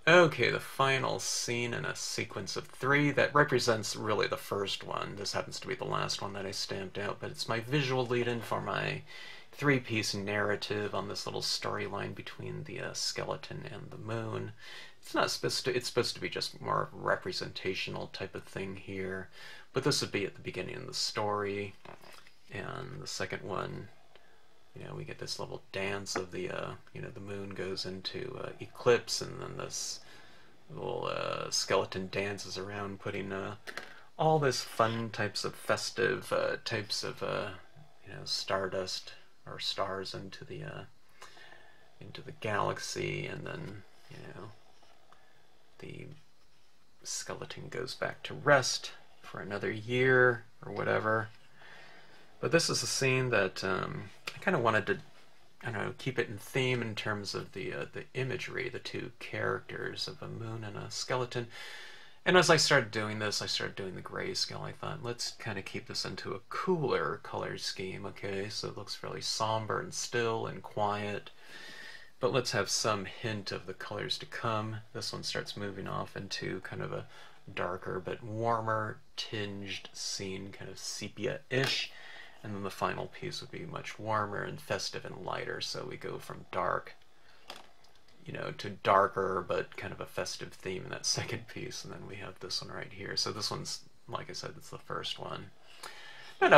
Okay, the final scene in a sequence of three that represents really the first one. This happens to be the last one that I stamped out, but it's my visual lead-in for my three-piece narrative on this little storyline between the skeleton and the moon. It's not supposed to, it's supposed to be just more representational type of thing here, but this would be at the beginning of the story, and the second one, you know, we get this little dance of the, you know, the moon goes into eclipse, and then this little skeleton dances around, putting all this fun types of festive types of, you know, stardust or stars into the galaxy, and then, you know, the skeleton goes back to rest for another year or whatever. But this is a scene that I kind of wanted to, I don't know, keep it in theme in terms of the imagery, the two characters of a moon and a skeleton. And as I started doing this, I started doing the grayscale. I thought, let's kind of keep this into a cooler color scheme, okay? So it looks fairly somber and still and quiet. But let's have some hint of the colors to come. This one starts moving off into kind of a darker but warmer tinged scene, kind of sepia-ish. And then the final piece would be much warmer and festive and lighter. So we go from dark, you know, to darker but kind of a festive theme in that second piece. And then we have this one right here. So this one's, like I said, it's the first one. But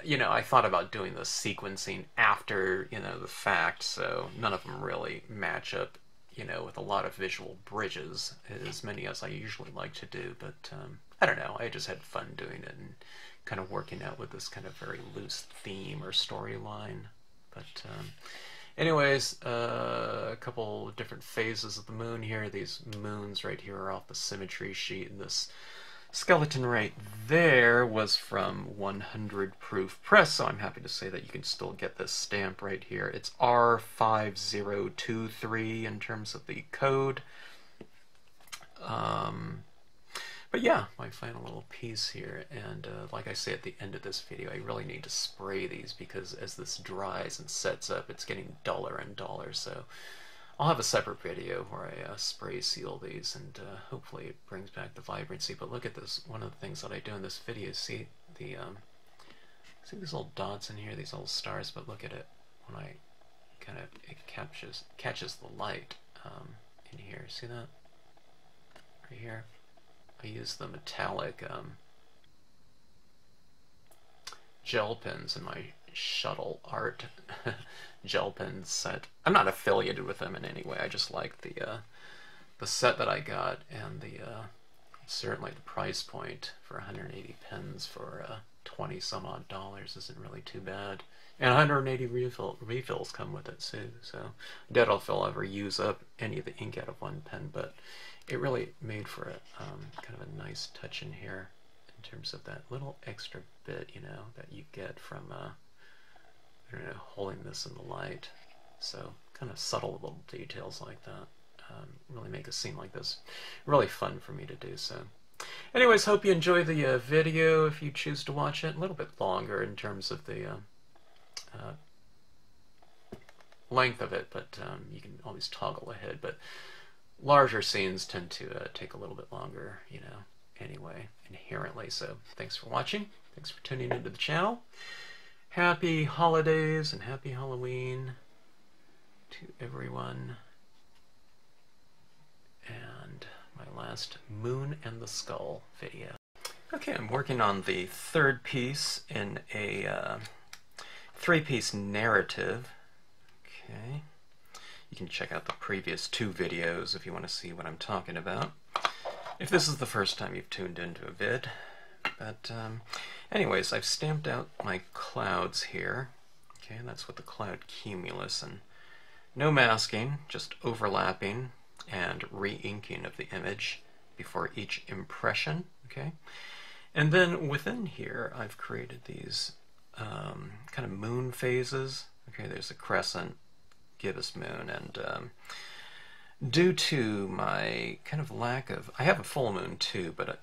you know, I thought about doing the sequencing after, you know, the fact, so none of them really match up, you know, with a lot of visual bridges, as many as I usually like to do. But I don't know, I just had fun doing it and kind of working out with this kind of very loose theme or storyline. But anyways, a couple different phases of the moon here. These moons right here are off the Symmetry sheet, and this skeleton right there was from 100 Proof Press, so I'm happy to say that you can still get this stamp right here. It's R5023 in terms of the code. But yeah, my final little piece here, and like I say at the end of this video, I really need to spray these because as this dries and sets up, it's getting duller and duller, so I'll have a separate video where I spray seal these, and hopefully it brings back the vibrancy. But look at this, one of the things that I do in this video, see the see these little dots in here, these little stars, but look at it when I kind of, it catches the light in here, see that? Right here. I use the metallic gel pens in my Shuttle Art gel pen set. I'm not affiliated with them in any way. I just like the set that I got, and the certainly the price point for 180 pens for 20 some odd dollars isn't really too bad. And 180 refills come with it too. So I doubt if I'll ever use up any of the ink out of one pen, but it really made for a kind of a nice touch in here in terms of that little extra bit, you know, that you get from I don't know, holding this in the light. So kind of subtle little details like that really make a scene like this really fun for me to do. So anyways, hope you enjoy the video if you choose to watch it. A little bit longer in terms of the length of it, but you can always toggle ahead. But larger scenes tend to take a little bit longer, you know, anyway, inherently. So thanks for watching. Thanks for tuning into the channel. Happy holidays and happy Halloween to everyone. And my last Moon and the Skull video. Okay, I'm working on the third piece in a three-piece narrative. Okay. You can check out the previous two videos if you want to see what I'm talking about, if this is the first time you've tuned into a vid. But anyways, I've stamped out my clouds here. Okay, that's with the cloud cumulus, and no masking, just overlapping and re-inking of the image before each impression. Okay, and then within here I've created these kind of moon phases. Okay, there's a crescent, gibbous moon, and due to my kind of lack of, I have a full moon too, but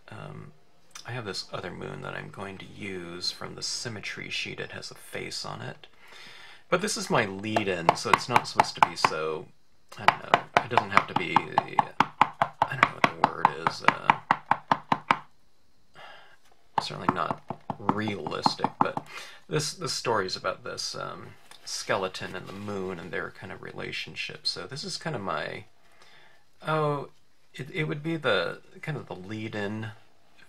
I have this other moon that I'm going to use from the Symmetry sheet. It has a face on it, but this is my lead-in, so it's not supposed to be so, I don't know, it doesn't have to be this story is about this skeleton and the moon and their kind of relationship. So this is kind of my, it would be the kind of the lead-in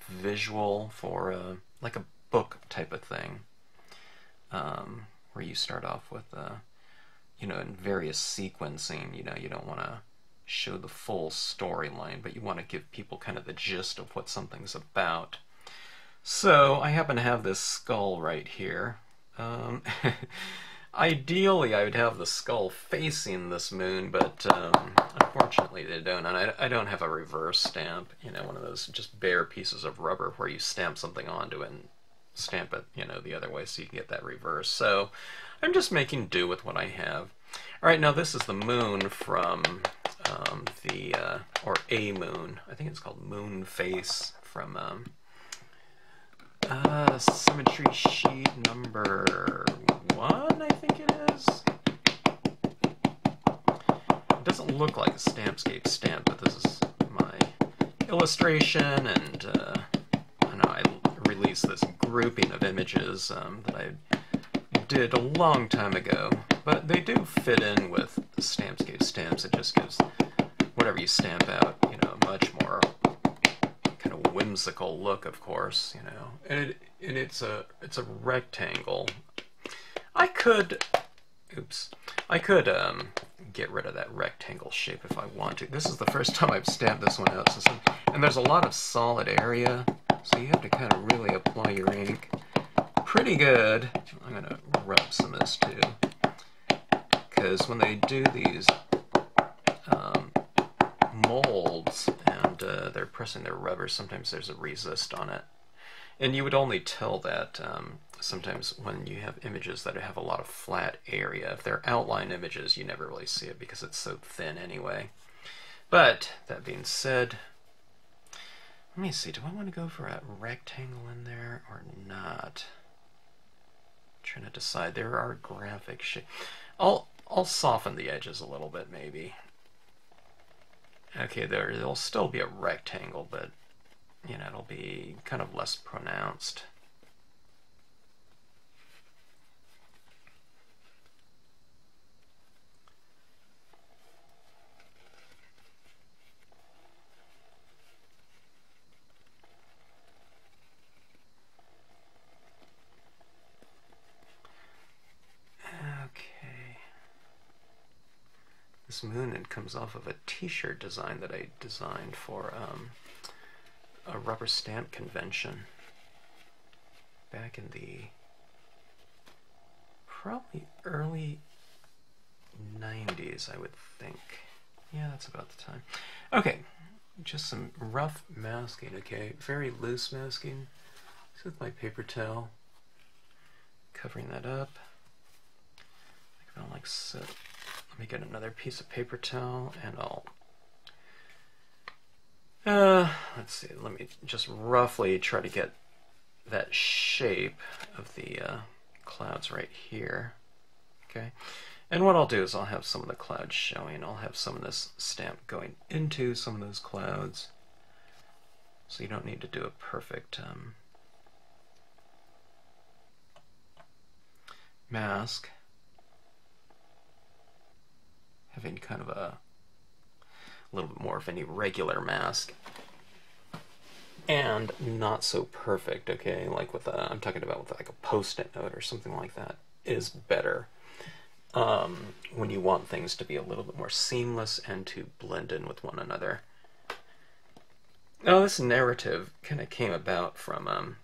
visual for like a book type of thing, where you start off with you know, in various sequencing. You know, you don't want to show the full storyline, but you want to give people kind of the gist of what something's about. So I happen to have this skull right here. Ideally, I would have the skull facing this moon, but unfortunately they don't. And I don't have a reverse stamp, you know, one of those just bare pieces of rubber where you stamp something onto it and stamp it, you know, the other way so you can get that reverse. So I'm just making do with what I have. All right, now this is the moon from or a moon. I think it's called Moon Face from Symmetry sheet number 1, I think it is. It doesn't look like a Stampscapes stamp, but this is my illustration, and I know I released this grouping of images that I did a long time ago, but they do fit in with the Stampscapes stamps. It just gives whatever you stamp out, you know, a much more kind of whimsical look, of course, you know. And it's a rectangle. I could get rid of that rectangle shape if I want to. This is the first time I've stamped this one out, and there's a lot of solid area, so you have to kind of really apply your ink pretty good. I'm going to rub some of this too, because when they do these molds and they're pressing their rubber, sometimes there's a resist on it. And you would only tell that sometimes when you have images that have a lot of flat area. If they're outline images, you never really see it because it's so thin anyway. But that being said, let me see, do I want to go for a rectangle in there or not? I'm trying to decide. There are graphic shapes. I'll soften the edges a little bit, maybe. Okay, there'll still be a rectangle, but you know, it'll be kind of less pronounced. Okay. This moon, it comes off of a t-shirt design that I designed for a rubber stamp convention back in the probably early 90s, I would think. Yeah, that's about the time. Okay, just some rough masking, okay? Very loose masking. Just with my paper towel, covering that up. Like so. Let me get another piece of paper towel, and I'll let's see, let me just roughly try to get that shape of the clouds right here. Okay, and what I'll do is I'll have some of the clouds showing. I'll have some of this stamp going into some of those clouds, so you don't need to do a perfect mask. Having kind of a little bit more of an irregular mask, and not so perfect, okay? Like with I'm talking about with like a post-it note or something like that is better when you want things to be a little bit more seamless and to blend in with one another. Now, this narrative kind of came about from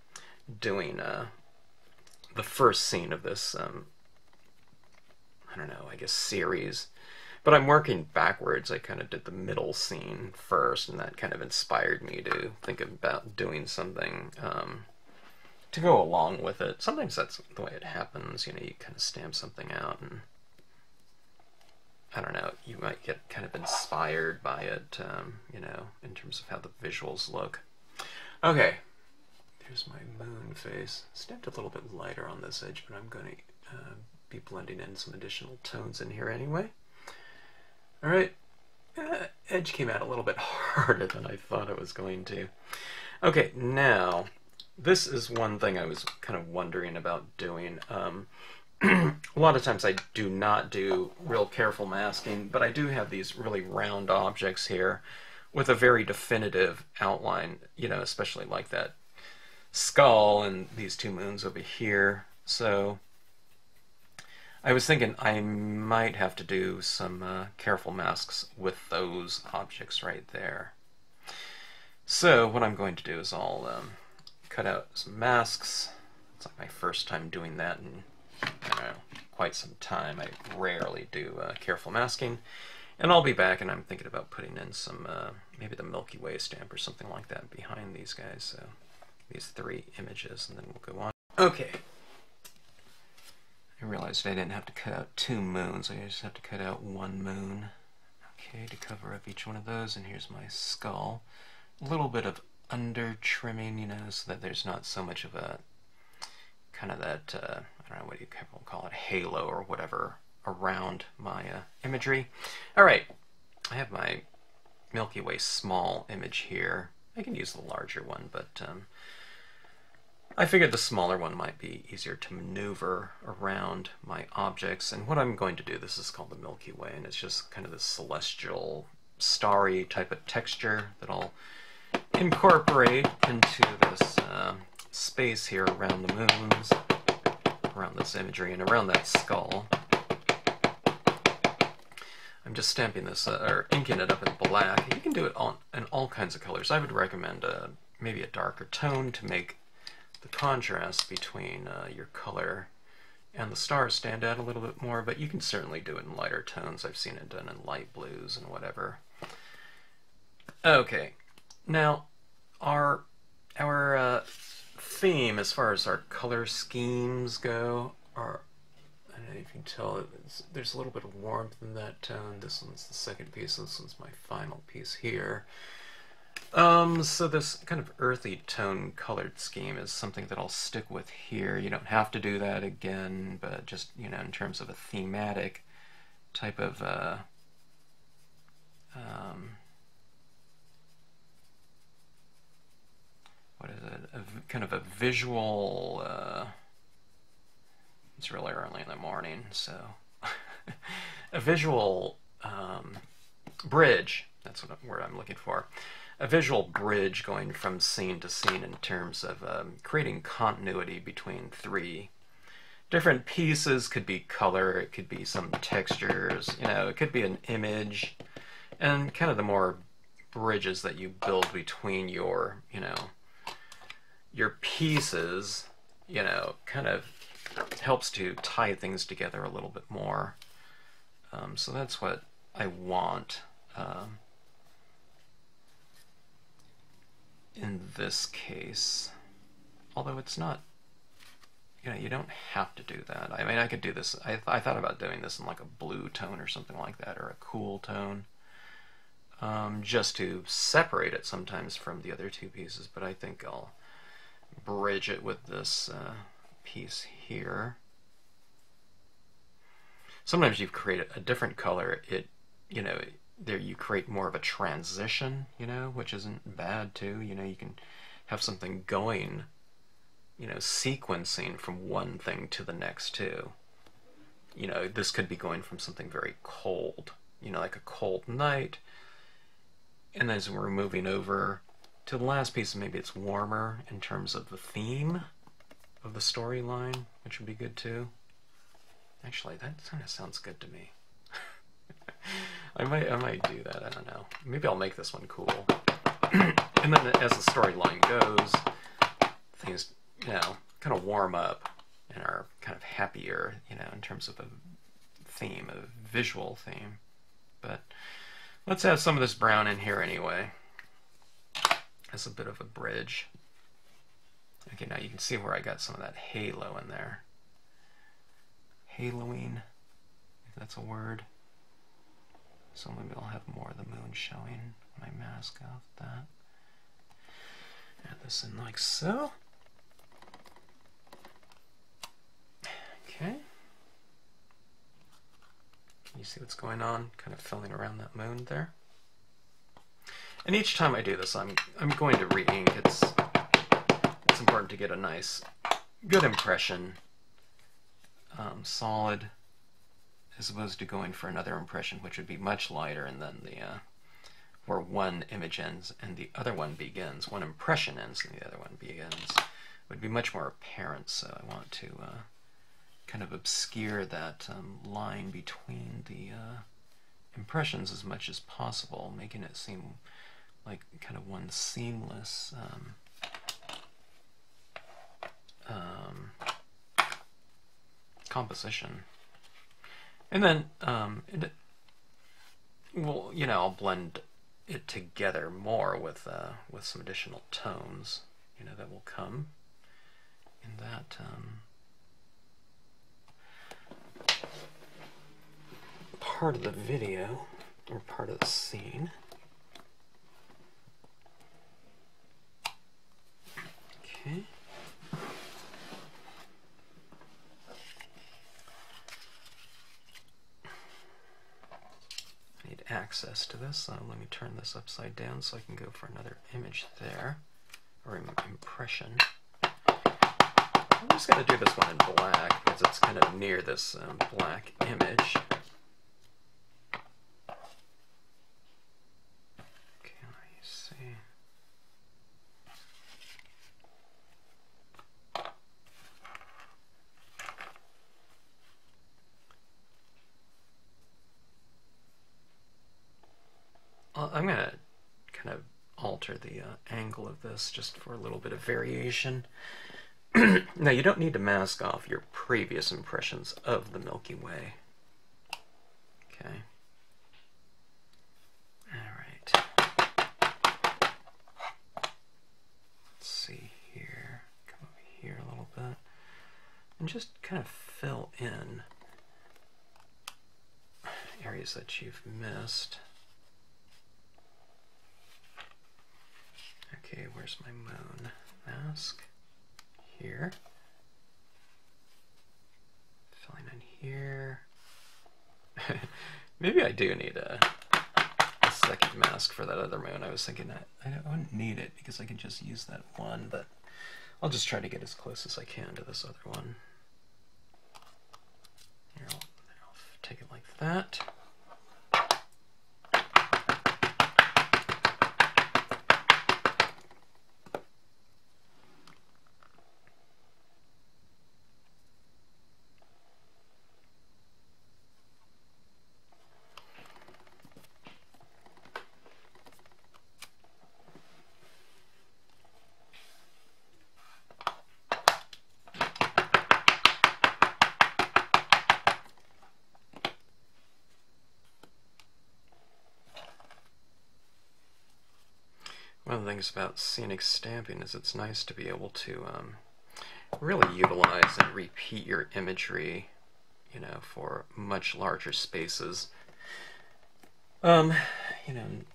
doing the first scene of this, I don't know, I guess series. But I'm working backwards. I kind of did the middle scene first, and that kind of inspired me to think about doing something to go along with it. Sometimes that's the way it happens. You know, you kind of stamp something out, and I don't know, you might get kind of inspired by it, you know, in terms of how the visuals look. Okay, there's my moon face. Stamped a little bit lighter on this edge, but I'm going to be blending in some additional tones in here anyway. Alright, edge came out a little bit harder than I thought it was going to. Okay, now, this is one thing I was kind of wondering about doing. A lot of times I do not do real careful masking, but I do have these really round objects here with a very definitive outline, you know, especially like that skull and these two moons over here. So I was thinking I might have to do some careful masks with those objects right there. So what I'm going to do is I'll cut out some masks. It's like my first time doing that in, I don't know, quite some time. I rarely do careful masking. And I'll be back, and I'm thinking about putting in some, maybe the Milky Way stamp or something like that behind these guys. So these 3 images, and then we'll go on. Okay. I realized I didn't have to cut out 2 moons. I just have to cut out 1 moon. Okay, to cover up each one of those. And here's my skull. A little bit of under trimming, you know, so that there's not so much of a kind of that, I don't know, what do you call it, halo or whatever around my imagery. Alright, I have my Milky Way small image here. I can use the larger one, but I figured the smaller one might be easier to maneuver around my objects. And what I'm going to do, this is called the Milky Way, and it's just kind of this celestial, starry type of texture that I'll incorporate into this space here around the moons, around this imagery, and around that skull. I'm just stamping this, or inking it up in black. You can do it in all kinds of colors. I would recommend maybe a darker tone to make the contrast between your color and the stars stand out a little bit more, but you can certainly do it in lighter tones. I've seen it done in light blues and whatever. Okay, now our theme as far as our color schemes go are, I don't know if you can tell, there's a little bit of warmth in that tone. This one's the second piece, this one's my final piece here. So this kind of earthy tone colored scheme is something that I'll stick with here. You don't have to do that again, but just, you know, in terms of a thematic type of what is it? Kind of a visual, it's really early in the morning, so a visual bridge, that's what word I'm looking for. A visual bridge going from scene to scene in terms of creating continuity between 3 different pieces. Could be color, it could be some textures, you know, it could be an image, and kind of the more bridges that you build between your, you know, your pieces, you know, kind of helps to tie things together a little bit more. So that's what I want in this case. Although it's not, you know, you don't have to do that. I mean, I could do this, I thought about doing this in like a blue tone or something like that, or a cool tone, just to separate it sometimes from the other 2 pieces, but I think I'll bridge it with this piece here. Sometimes you create a different color, it, you know, there you create more of a transition, you know, which isn't bad too. You know, you can have something going, you know, sequencing from one thing to the next too. You know, this could be going from something very cold, you know, like a cold night, and as we're moving over to the last piece, maybe it's warmer in terms of the theme of the storyline, which would be good too. Actually, that kind of sounds good to me. I might do that, I don't know. Maybe I'll make this one cool. And then as the storyline goes, things, you know, kind of warm up and are kind of happier, you know, in terms of a theme, a visual theme. But let's have some of this brown in here anyway, as a bit of a bridge. Okay, now you can see where I got some of that halo in there. Haloing, if that's a word. So maybe I'll have more of the moon showing when I mask out that. Add this in like so. Okay. Can you see what's going on? Kind of filling around that moon there. And each time I do this, I'm going to re-ink. It's important to get a nice, good impression, solid, as opposed to going for another impression, which would be much lighter, and then the where one image ends and the other one begins, one impression ends and the other one begins, would be much more apparent. So I want to kind of obscure that line between the impressions as much as possible, making it seem like kind of one seamless composition. And then well, you know, I'll blend it together more with some additional tones, you know, that will come in that part of the video, or part of the scene. Okay. I need access to this, so let me turn this upside down so I can go for another image there, or impression. I'm just going to do this one in black because it's kind of near this black image. Okay, let me see. I'm going to kind of alter the angle of this just for a little bit of variation. Now, you don't need to mask off your previous impressions of the Milky Way. Okay. Alright. Let's see here. Come over here a little bit. And just kind of fill in areas that you've missed. Okay, where's my moon mask? Here. Filling in here. Maybe I do need a second mask for that other moon. I was thinking that I wouldn't need it because I can just use that one, but I'll just try to get as close as I can to this other one. Here, I'll take it like that. One of the things about scenic stamping is it's nice to be able to really utilize and repeat your imagery, you know, for much larger spaces. You know, in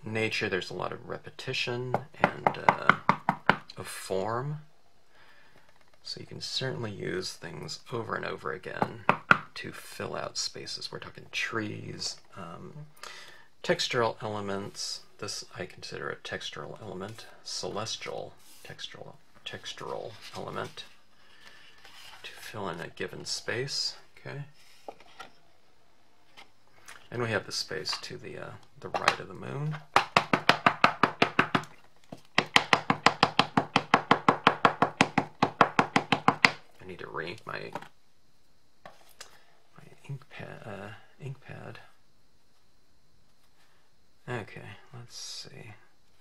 nature there's a lot of repetition and of form, so you can certainly use things over and over again to fill out spaces. We're talking trees, textural elements. This I consider a textural element, celestial textural element to fill in a given space. Okay, and we have the space to the right of the moon. I need to re-ink my ink pad. Okay, let's see.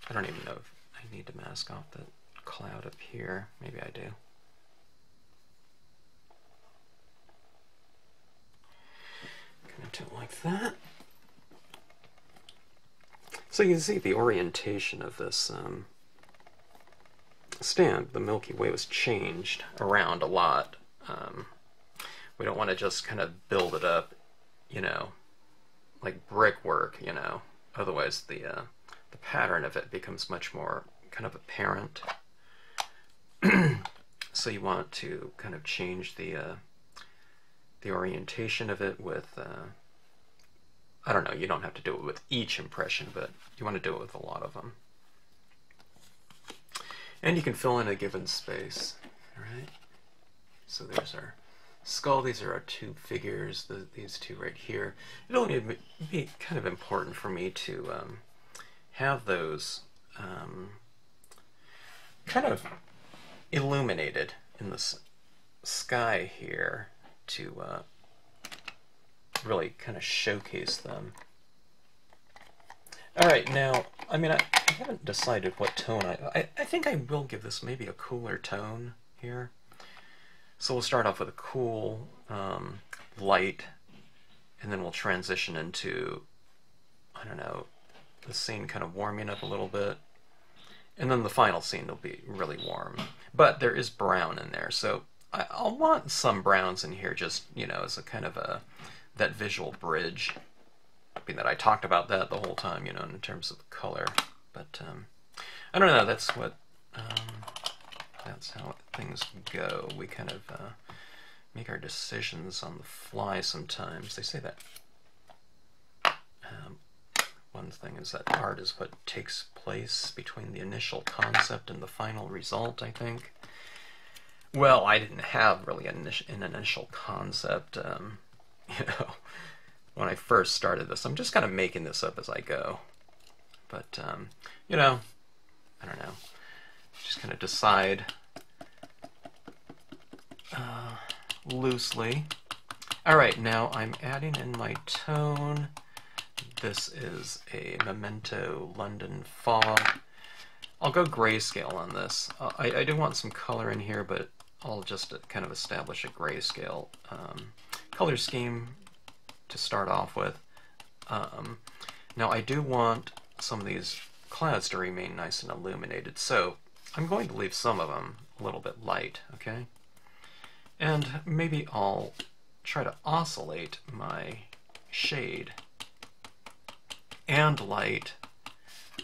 I don't even know if I need to mask off the cloud up here. Maybe I do. Gonna do it like that. So you can see the orientation of this stamp, the Milky Way, was changed around a lot. We don't want to just kind of build it up, you know, like brickwork, you know. Otherwise, the pattern of it becomes much more kind of apparent. So you want to kind of change the orientation of it with, I don't know, you don't have to do it with each impression, but you want to do it with a lot of them. And you can fill in a given space. All right. So there's our skull. These are our two figures, these two right here. It'll be kind of important for me to have those kind of illuminated in the sky here to really kind of showcase them. All right, now, I mean, I haven't decided what tone I think I will give this maybe a cooler tone here. So we'll start off with a cool light, and then we'll transition into, I don't know, the scene kind of warming up a little bit. And then the final scene will be really warm. But there is brown in there, so I'll want some browns in here just, you know, as a kind of that visual bridge. I mean, that I talked about that the whole time, you know, in terms of the color. But I don't know, that's how things go. We kind of make our decisions on the fly sometimes. They say that one thing is that art is what takes place between the initial concept and the final result, I think. Well, I didn't have really an initial concept, you know, when I first started this. I'm just kind of making this up as I go. But, you know, I don't know. Just kind of decide loosely. All right, now I'm adding in my tone. This is a Memento London Fog. I'll go grayscale on this. I do want some color in here, but I'll just kind of establish a grayscale color scheme to start off with. Now I do want some of these clouds to remain nice and illuminated, so I'm going to leave some of them a little bit light, okay? And maybe I'll try to oscillate my shade and light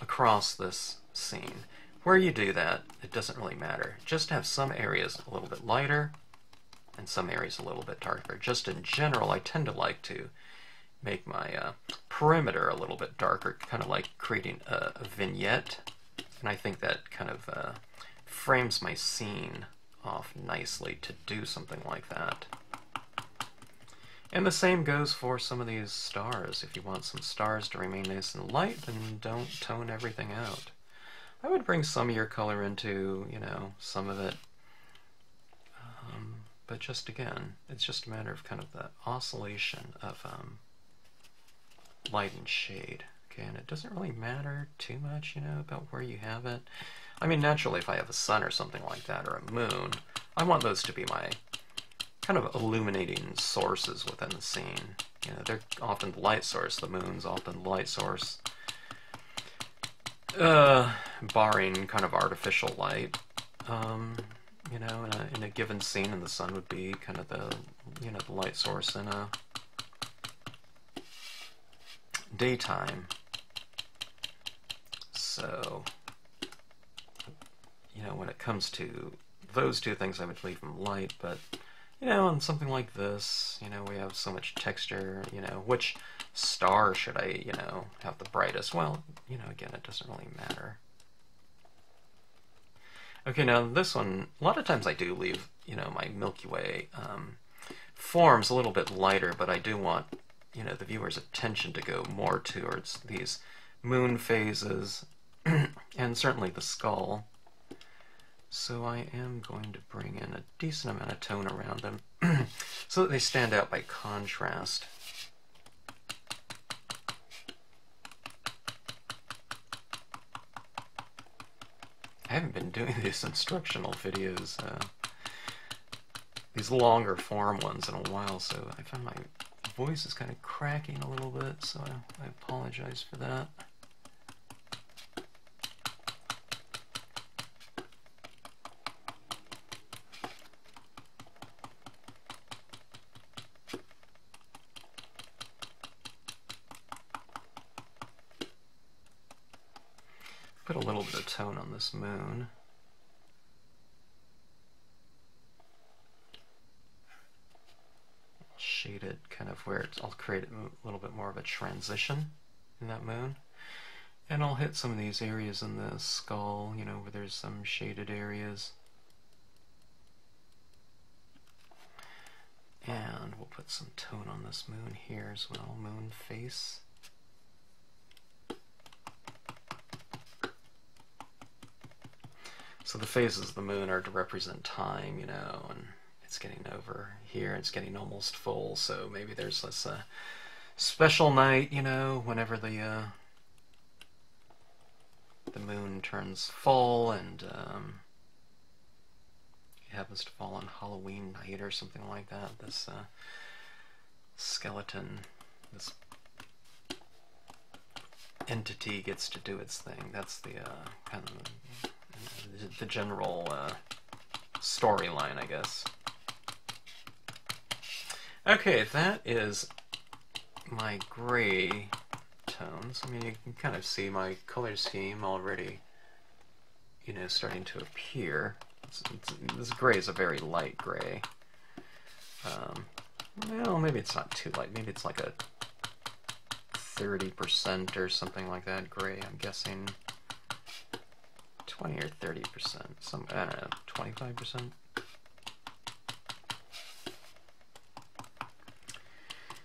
across this scene. Where you do that, it doesn't really matter. Just have some areas a little bit lighter and some areas a little bit darker. Just in general, I tend to like to make my perimeter a little bit darker, kind of like creating a vignette. And I think that kind of frames my scene off nicely to do something like that. And the same goes for some of these stars. If you want some stars to remain nice and light, then don't tone everything out. I would bring some of your color into, you know, some of it. But just again, it's just a matter of kind of the oscillation of light and shade. Okay, and it doesn't really matter too much, you know, about where you have it. I mean, naturally, if I have a sun or something like that, or a moon, I want those to be my kind of illuminating sources within the scene. You know, they're often the light source. The moon's often the light source. Barring kind of artificial light, you know, in a given scene, and the sun would be kind of the, you know, the light source in a daytime. So, you know, when it comes to those two things, I would leave them light, but, you know, on something like this, you know, we have so much texture, you know, which star should I, you know, have the brightest? Well, you know, again, it doesn't really matter. Okay, now this one, a lot of times I do leave, you know, my Milky Way forms a little bit lighter, but I do want, you know, the viewer's attention to go more towards these moon phases and certainly the skull. So I am going to bring in a decent amount of tone around them so that they stand out by contrast. I haven't been doing these instructional videos, these longer form ones in a while, so I find my voice is kind of cracking a little bit, so I apologize for that. Put a little bit of tone on this moon. I'll shade it kind of where I'll create a little bit more of a transition in that moon. And I'll hit some of these areas in the skull, you know, where there's some shaded areas. And we'll put some tone on this moon here as well, moon face. So the phases of the moon are to represent time, you know, and it's getting over here, it's getting almost full, so maybe there's this special night, you know, whenever the moon turns full, and it happens to fall on Halloween night or something like that. This skeleton, this entity gets to do its thing. That's the kind of the general storyline, I guess. Okay, that is my gray tones. I mean, you can kind of see my color scheme already, you know, starting to appear. This gray is a very light gray. Well, maybe it's not too light. Maybe it's like a 30% or something like that gray. I'm guessing 20 or 30%. Some, I don't know, 25%.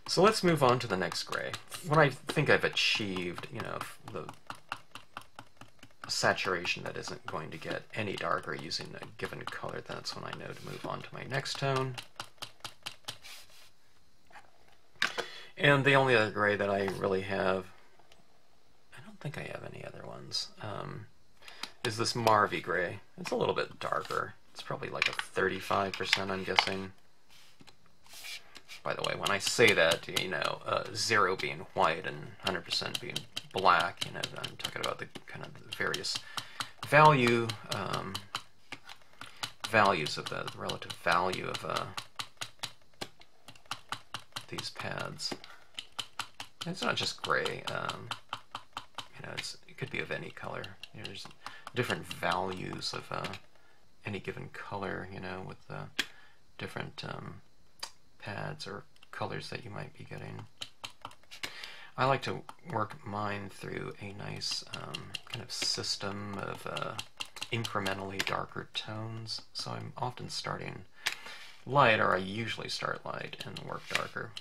So let's move on to the next gray. When I think I've achieved, you know, the saturation that isn't going to get any darker using a given color, that's when I know to move on to my next tone. And the only other gray that I really have, I don't think I have any other ones, is this Marvy gray. It's a little bit darker. It's probably like a 35%, I'm guessing. By the way, when I say that, you know, 0 being white and 100% being black, you know, I'm talking about the kind of the various values of the relative value of these pads. And it's not just gray. You know, it could be of any color. You know, there's different values of any given color, you know, with different pads or colors that you might be getting. I like to work mine through a nice kind of system of incrementally darker tones. So I'm often starting light, or I usually start light and work darker.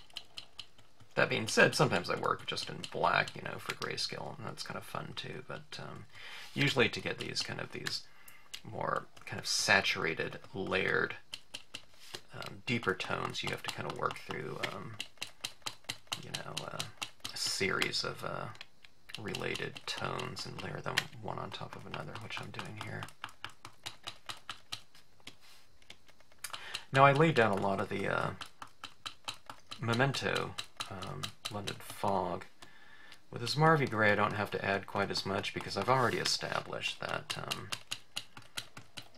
That being said, sometimes I work just in black, you know, for grayscale, and that's kind of fun too. But usually to get these more kind of saturated, layered, deeper tones, you have to kind of work through, you know, a series of related tones and layer them one on top of another, which I'm doing here. Now I laid down a lot of the Memento blended fog. With this Marvy gray, I don't have to add quite as much because I've already established that,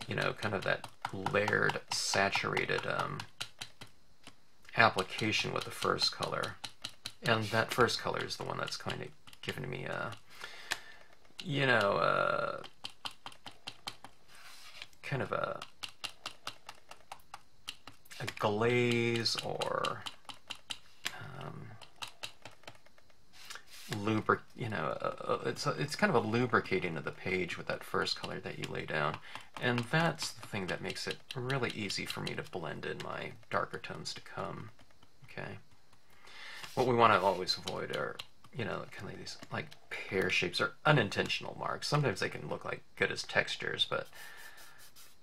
you know, kind of that layered, saturated application with the first color. And that first color is the one that's kind of giving me a, you know, kind of a glaze or you know, it's kind of a lubricating of the page with that first color that you lay down, and that's the thing that makes it really easy for me to blend in my darker tones to come. Okay, what we want to always avoid are, you know, kind of these like pear shapes or unintentional marks. Sometimes they can look like good as textures, but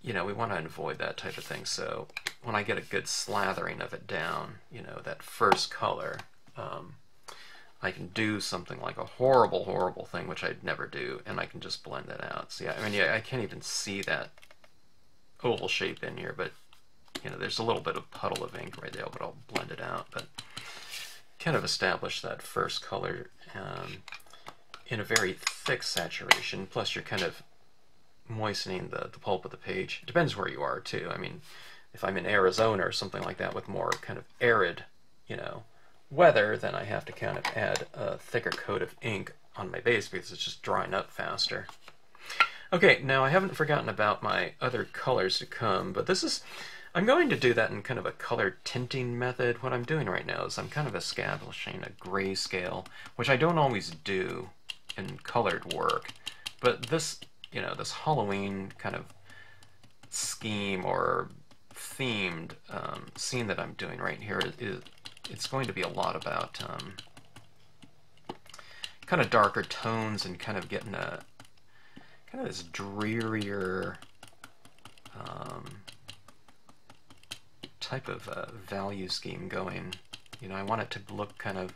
you know, we want to avoid that type of thing. So when I get a good slathering of it down, you know, that first color, I can do something like a horrible, horrible thing, which I'd never do, and I can just blend that out. So yeah, I mean, yeah, I can't even see that oval shape in here, but you know, there's a little bit of puddle of ink right there, but I'll blend it out. But kind of establish that first color in a very thick saturation, plus you're kind of moistening the pulp of the page. It depends where you are too. I mean, if I'm in Arizona or something like that with more kind of arid, you know, weather, then I have to kind of add a thicker coat of ink on my base because it's just drying up faster. Okay, now I haven't forgotten about my other colors to come, but I'm going to do that in kind of a color tinting method. What I'm doing right now is I'm kind of establishing a grayscale, which I don't always do in colored work. But this, you know, this Halloween kind of scheme or themed scene that I'm doing right here it's going to be a lot about kind of darker tones and kind of getting a kind of this drearier type of value scheme going. You know, I want it to look kind of,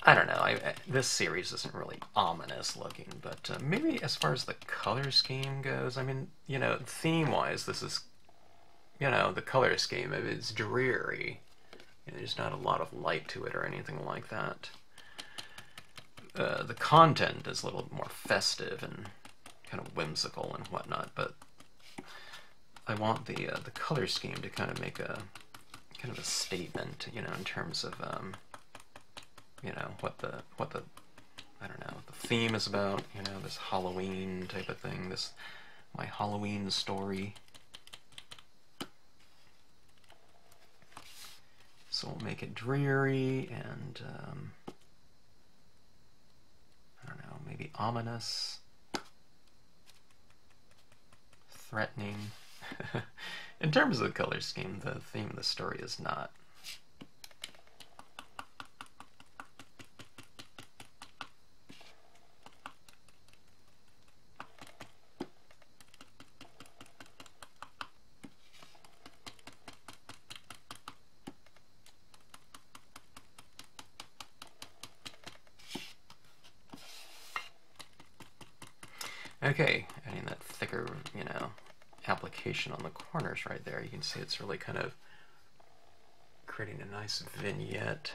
I don't know, this series isn't really ominous looking, but maybe as far as the color scheme goes, I mean, you know, theme-wise, this is, you know, the color scheme, it's dreary. You know, there's not a lot of light to it or anything like that. The content is a little more festive and kind of whimsical and whatnot, but I want the color scheme to kind of make a kind of a statement, you know, in terms of you know, what the I don't know, what the theme is about, you know, this Halloween type of thing, this my Halloween story. So we'll make it dreary and I don't know, maybe ominous, threatening. In terms of the color scheme, the theme of the story is not. Okay, adding that thicker, you know, application on the corners right there. You can see it's really kind of creating a nice vignette.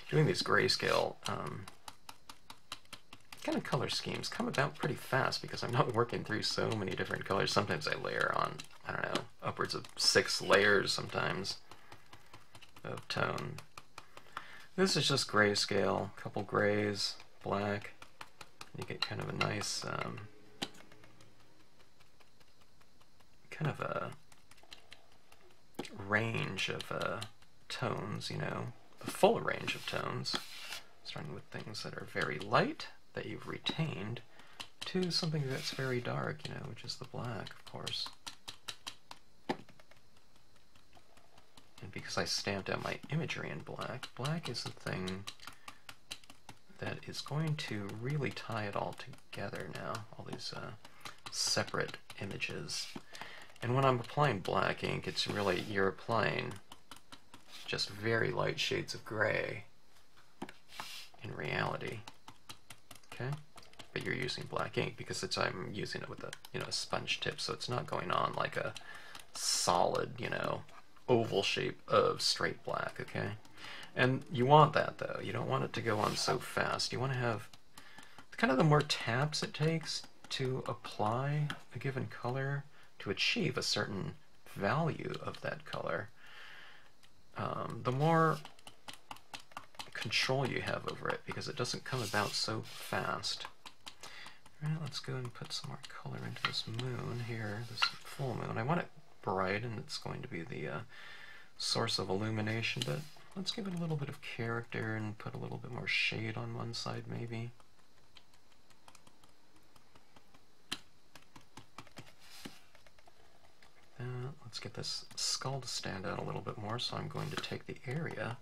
Doing these grayscale kind of color schemes come about pretty fast because I'm not working through so many different colors. Sometimes I layer on, I don't know, upwards of 6 layers sometimes of tone. This is just grayscale, a couple grays, black. You get kind of a nice, kind of a range of tones, you know, a full range of tones, starting with things that are very light, that you've retained, to something that's very dark, you know, which is the black, of course. And because I stamped out my imagery in black, black is the thing that is going to really tie it all together now, all these separate images. And when I'm applying black ink, it's really, you're applying just very light shades of gray in reality, okay? But you're using black ink because I'm using it with a, you know, a sponge tip, so it's not going on like a solid, you know, oval shape of straight black, okay? And you want that, though. You don't want it to go on so fast. You want to have kind of the more taps it takes to apply a given color to achieve a certain value of that color, the more control you have over it, because it doesn't come about so fast. All right, let's go and put some more color into this moon here, this full moon. I want it bright, and it's going to be the source of illumination, but let's give it a little bit of character and put a little bit more shade on one side, maybe. Let's get this skull to stand out a little bit more, so I'm going to take the area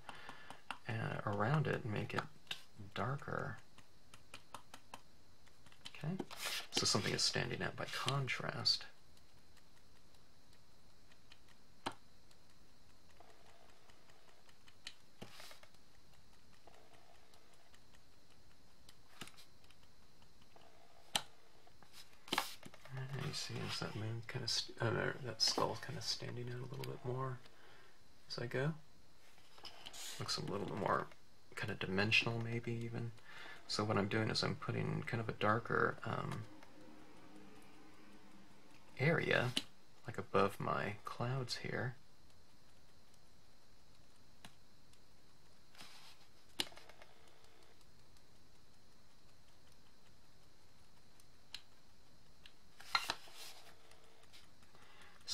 around it and make it darker. Okay, so something is standing out by contrast. See, is that moon kind of, that skull kind of standing out a little bit more as I go? Looks a little bit more kind of dimensional, maybe even. So what I'm doing is I'm putting kind of a darker area, like above my clouds here.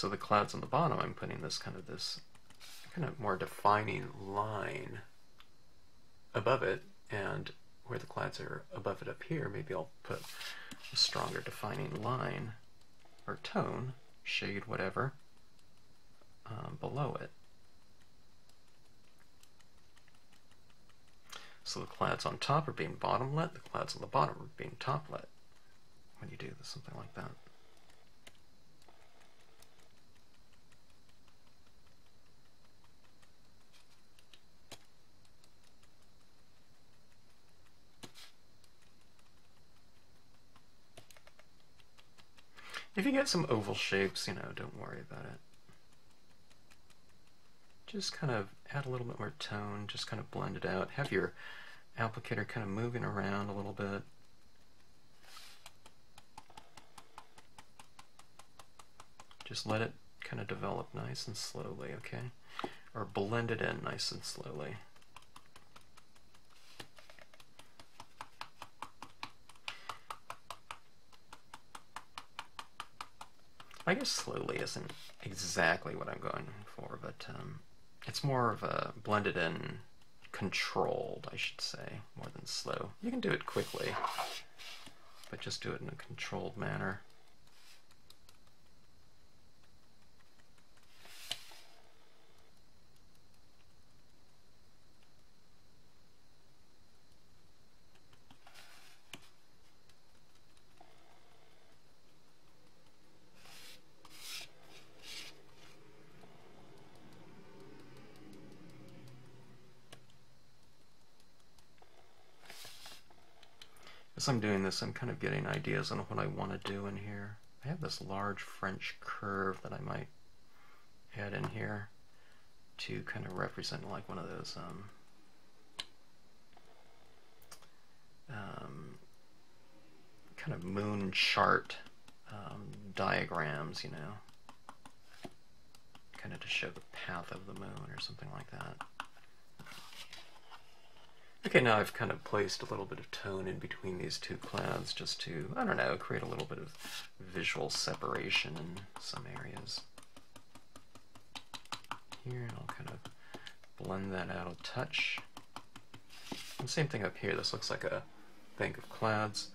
So the clouds on the bottom, I'm putting this kind of more defining line above it, and where the clouds are above it up here, maybe I'll put a stronger defining line or tone, shade, whatever, below it. So the clouds on top are being bottom lit, the clouds on the bottom are being top lit when you do something like that. If you get some oval shapes, you know, don't worry about it. Just kind of add a little bit more tone, just kind of blend it out. Have your applicator kind of moving around a little bit. Just let it kind of develop nice and slowly, okay? Or blend it in nice and slowly. I guess slowly isn't exactly what I'm going for, but it's more of a blended in, controlled, I should say, more than slow. You can do it quickly, but just do it in a controlled manner. As I'm doing this, I'm kind of getting ideas on what I want to do in here. I have this large French curve that I might add in here to kind of represent like one of those kind of moon chart diagrams, you know, kind of to show the path of the moon or something like that. Okay, now I've kind of placed a little bit of tone in between these two clouds just to, I don't know, create a little bit of visual separation in some areas. Here, and I'll kind of blend that out a touch. And same thing up here. This looks like a bank of clouds,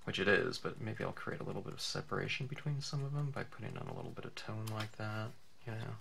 which it is, but maybe I'll create a little bit of separation between some of them by putting on a little bit of tone like that, you know.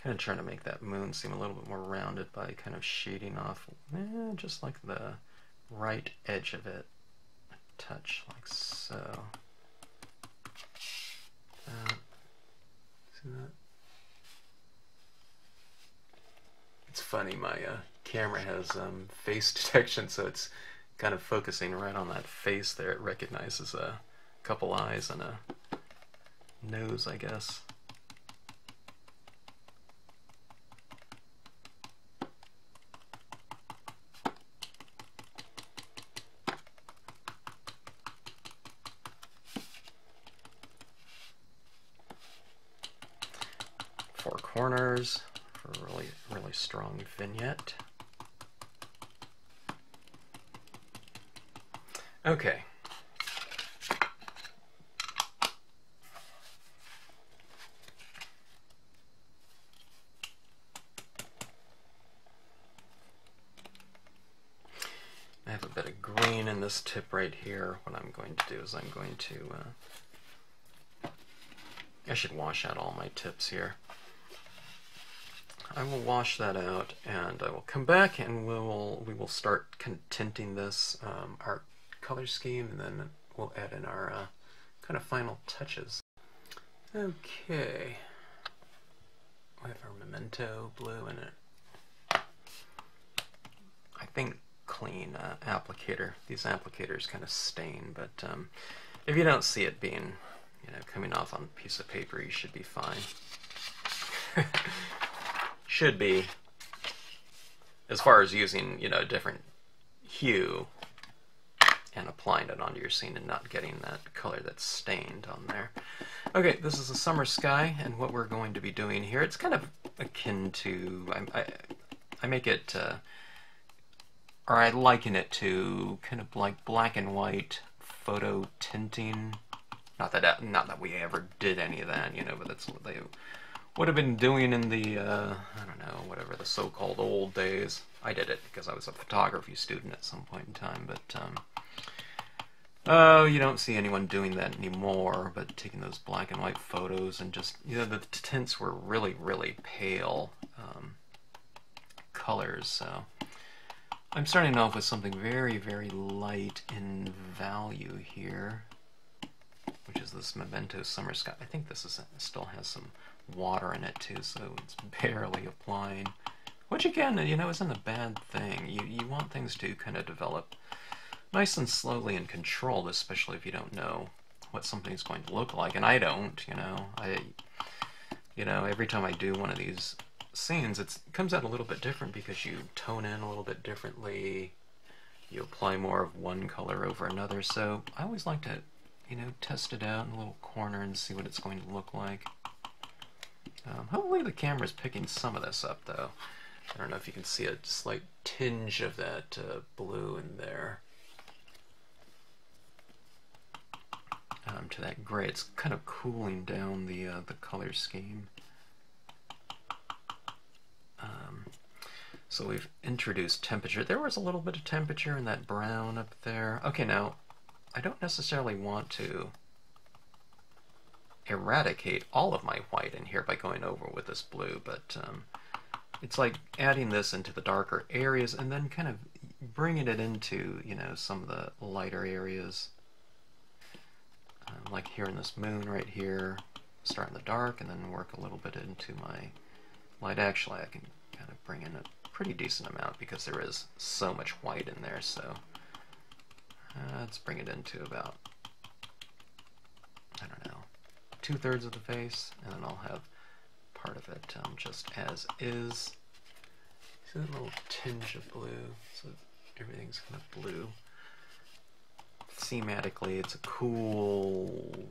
Kind of trying to make that moon seem a little bit more rounded by kind of shading off just like the right edge of it a touch, like so. See that? It's funny, my camera has face detection, so it's kind of focusing right on that face there. It recognizes a couple eyes and a nose, I guess. Four corners for a really strong vignette. Okay. I have a bit of green in this tip right here. What I'm going to do is I'm going to I should wash out all my tips here. I will wash that out, and I will come back and we will start tinting this our color scheme, and then we'll add in our kind of final touches. Okay, we have our Memento blue in it. I think clean applicator. These applicators kind of stain, but if you don't see it being, coming off on a piece of paper, you should be fine. Should be. As far as using, a different hue and applying it onto your scene and not getting that color that's stained on there. Okay, this is a summer sky, and what we're going to be doing here, it's kind of akin to, I make it, or I liken it to kind of like black and white photo tinting. Not that we ever did any of that, but that's what they would have been doing in the, I don't know, whatever the so-called old days. I did it because I was a photography student at some point in time, but, you don't see anyone doing that anymore, but taking those black and white photos and just, the tints were really, really pale colors, so I'm starting off with something very, very light in value here, which is this Memento Summer Sky. I think this still has some water in it too, so it's barely applying, which again, isn't a bad thing. You want things to kind of develop nice and slowly and controlled, especially if you don't know what something's going to look like, and I don't, every time I do one of these scenes, it comes out a little bit different because you tone in a little bit differently, you apply more of one color over another, so I always like to, test it out in a little corner and see what it's going to look like. Hopefully the camera's picking some of this up, though. I don't know if you can see a slight tinge of that blue in there. To that gray. It's kind of cooling down the color scheme. So we've introduced temperature. There was a little bit of temperature in that brown up there. Okay, now, I don't necessarily want to eradicate all of my white in here by going over with this blue, but it's like adding this into the darker areas and then kind of bringing it into, some of the lighter areas. Like here in this moon right here, start in the dark and then work a little bit into my light. Actually, I can kind of bring in a pretty decent amount because there is so much white in there, so let's bring it into about, I don't know, 2/3 of the face, and then I'll have part of it just as is. See that little tinge of blue, so everything's kind of blue. Thematically, it's a cool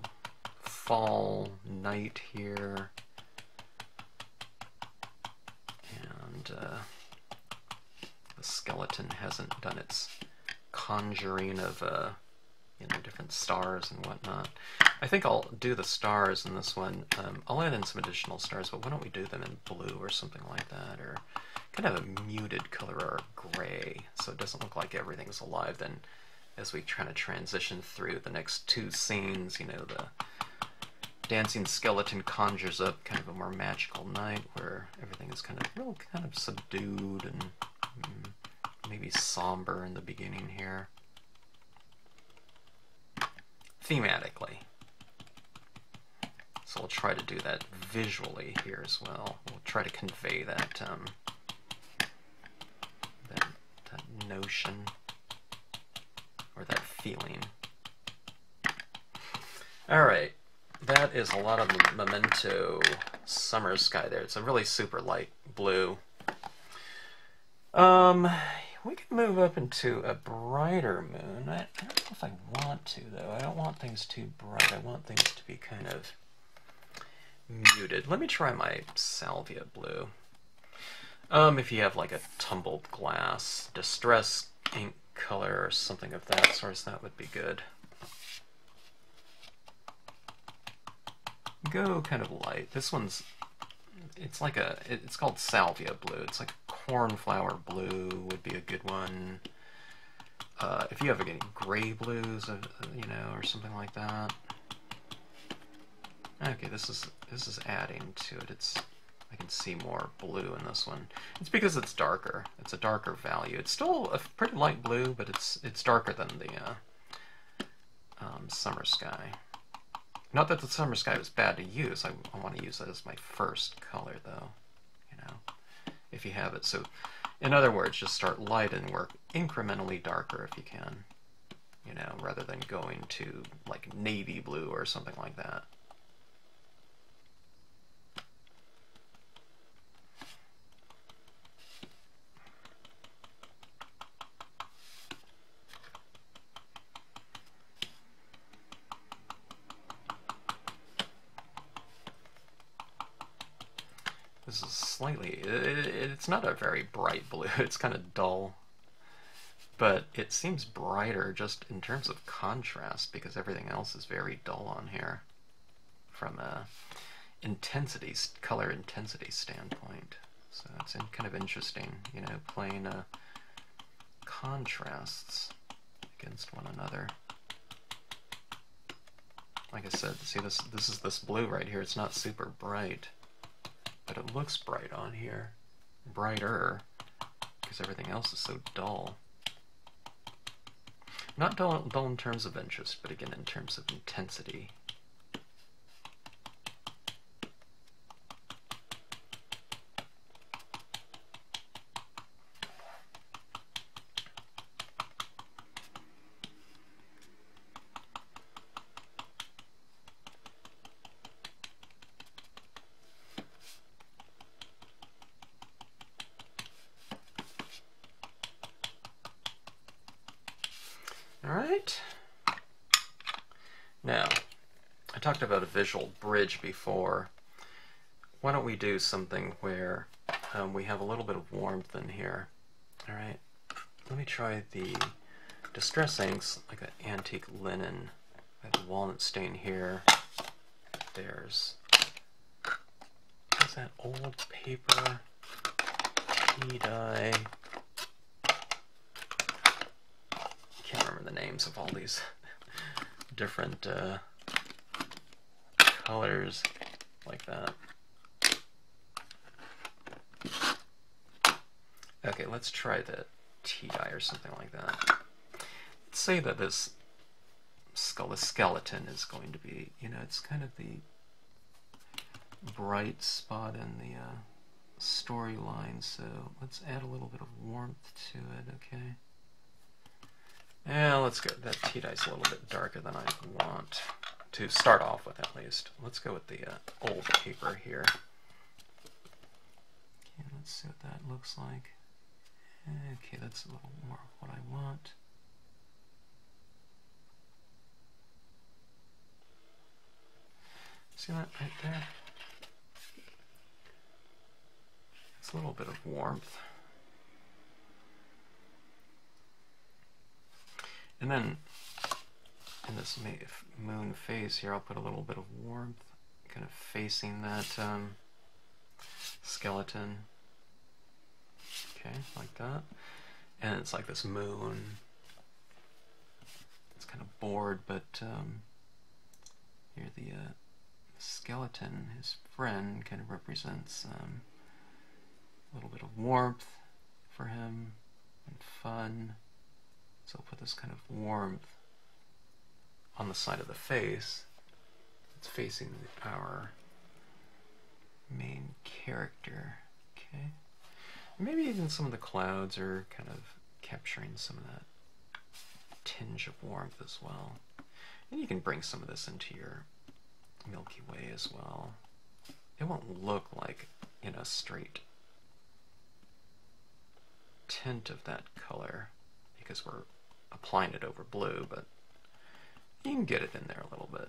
fall night here, and the skeleton hasn't done its conjuring of different stars and whatnot. I think I'll do the stars in this one. I'll add in some additional stars, but why don't we do them in blue or something like that, or kind of a muted color or gray, so it doesn't look like everything's alive. Then as we try to transition through the next two scenes, the dancing skeleton conjures up kind of a more magical night where everything is kind of subdued and maybe somber in the beginning here. Thematically. So we'll try to do that visually here as well. We'll try to convey that that notion, or that feeling. Alright, that is a lot of Memento Summer Sky there. It's a really super light blue. We can move up into a brighter moon. I don't know if I want to, though. I don't want things too bright. I want things to be kind of muted. Let me try my Salvia Blue. If you have like a tumbled glass, distress ink color or something of that sort, that would be good. Go kind of light. This one's, it's like it's called Salvia Blue. It's like cornflower blue would be a good one. If you have any gray blues, or something like that. Okay, this is adding to it. I can see more blue in this one. It's because it's darker. It's a darker value. It's still a pretty light blue, but it's darker than the Summer Sky. Not that the Summer Sky was bad to use. I want to use that as my first color, though. If you have it. So In other words, just start light and work incrementally darker if you can, you know, rather than going to like navy blue or something like that. This is slightly, it's not a very bright blue, it's kind of dull, but it seems brighter just in terms of contrast because everything else is very dull on here from a intensity, color intensity standpoint. So it's kind of interesting, you know, playing contrasts against one another. Like I said, see this is this blue right here, it's not super bright. But it looks bright on here. Brighter, because everything else is so dull. Not dull in terms of interest, but again in terms of intensity. Alright, now, I talked about a visual bridge before. Why don't we do something where we have a little bit of warmth in here. Alright, let me try the Distress Inks, like an antique linen. I have a walnut stain here. There's that old paper, tea dye. Can't remember the names of all these different colors like that. Okay, let's try the tea dye or something like that. Let's say that this skeleton is going to be, you know, it's kind of the bright spot in the storyline, so let's add a little bit of warmth to it, okay? Yeah, let's go. That tea dye's a little bit darker than I want to start off with, at least. Let's go with the old paper here. Okay, let's see what that looks like. Okay, that's a little more of what I want. See that right there? It's a little bit of warmth. And then in this moon phase here, I'll put a little bit of warmth, kind of facing that skeleton. Okay, like that. And it's like this moon. It's kind of bored, but here the skeleton, his friend, kind of represents a little bit of warmth for him and fun. So I'll put this kind of warmth on the side of the face. It's facing our main character. Okay. Maybe even some of the clouds are kind of capturing some of that tinge of warmth as well. And you can bring some of this into your Milky Way as well. It won't look like, you know, straight tint of that color because we're applying it over blue, but you can get it in there a little bit.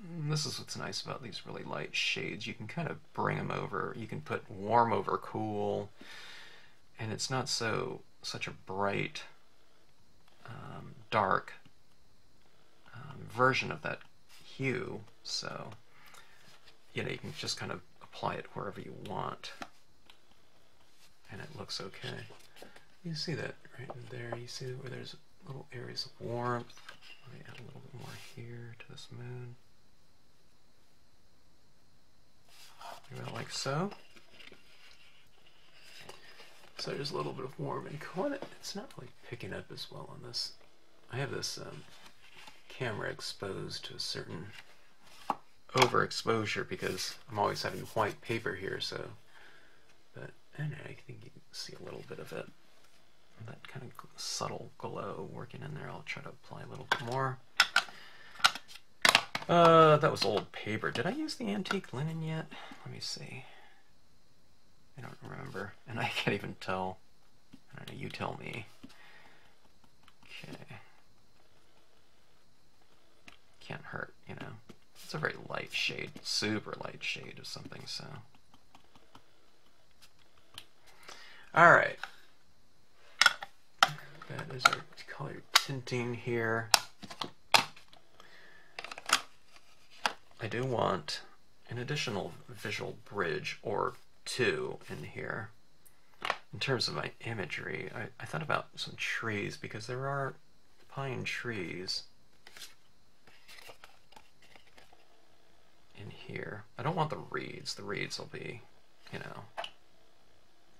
And this is what's nice about these really light shades. You can kind of bring them over. You can put warm over cool, and it's not such a bright, dark version of that hue. So, you know, you can just kind of apply it wherever you want, and it looks okay. You see that right in there. You see where there's little areas of warmth. Let me add a little bit more here to this moon. About like so. So there's a little bit of warm and cool. It's not really picking up as well on this. I have this camera exposed to a certain overexposure because I'm always having white paper here. So, but And I think you can see a little bit of it. That kind of subtle glow working in there. I'll try to apply a little bit more. That was old paper. Did I use the antique linen yet? Let me see. I don't remember. And I can't even tell. I don't know, you tell me. Okay. Can't hurt, you know. It's a very light shade, super light shade of something, so. Alright. That is our color tinting here. I do want an additional visual bridge or two in here. In terms of my imagery, I thought about some trees because there are pine trees in here. I don't want the reeds. The reeds will be, you know,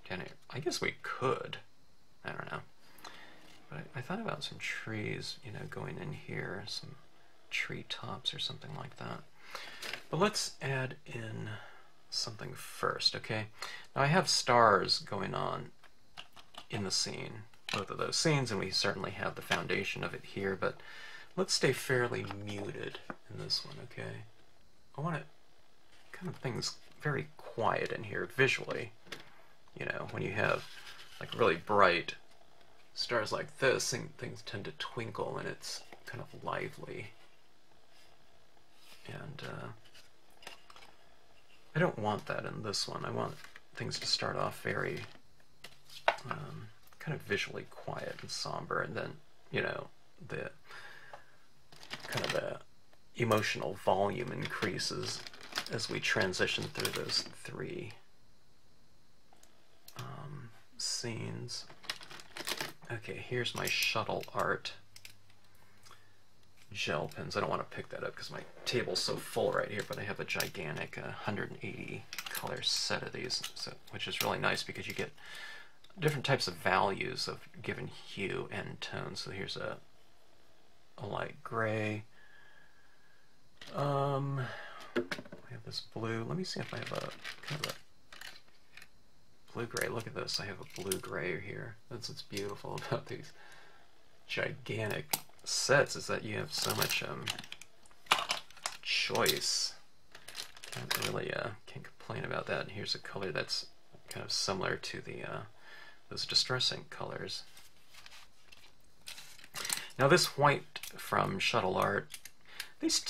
kind of, I guess we could. I don't know. But I thought about some trees, you know, going in here, some tree tops or something like that. But let's add in something first, okay? Now I have stars going on in the scene, both of those scenes, and we certainly have the foundation of it here, but let's stay fairly muted in this one, okay? I want it kind of things very quiet in here visually. You know, when you have like really bright stars like this, things tend to twinkle and it's kind of lively. And I don't want that in this one. I want things to start off very kind of visually quiet and somber, and then, you know, the kind of the emotional volume increases as we transition through those three scenes. Okay, here's my Shuttle Art gel pens. I don't want to pick that up because my table's so full right here, but I have a gigantic 180 color set of these, so, which is really nice because you get different types of values of given hue and tone. So here's a light gray. I have this blue. Let me see if I have a kind of a blue-gray. Look at this. I have a blue-gray here. That's what's beautiful about these gigantic sets, is that you have so much choice. Can't really can't complain about that. And here's a color that's kind of similar to the those Distress Ink colors. Now this white from Shuttle Art, these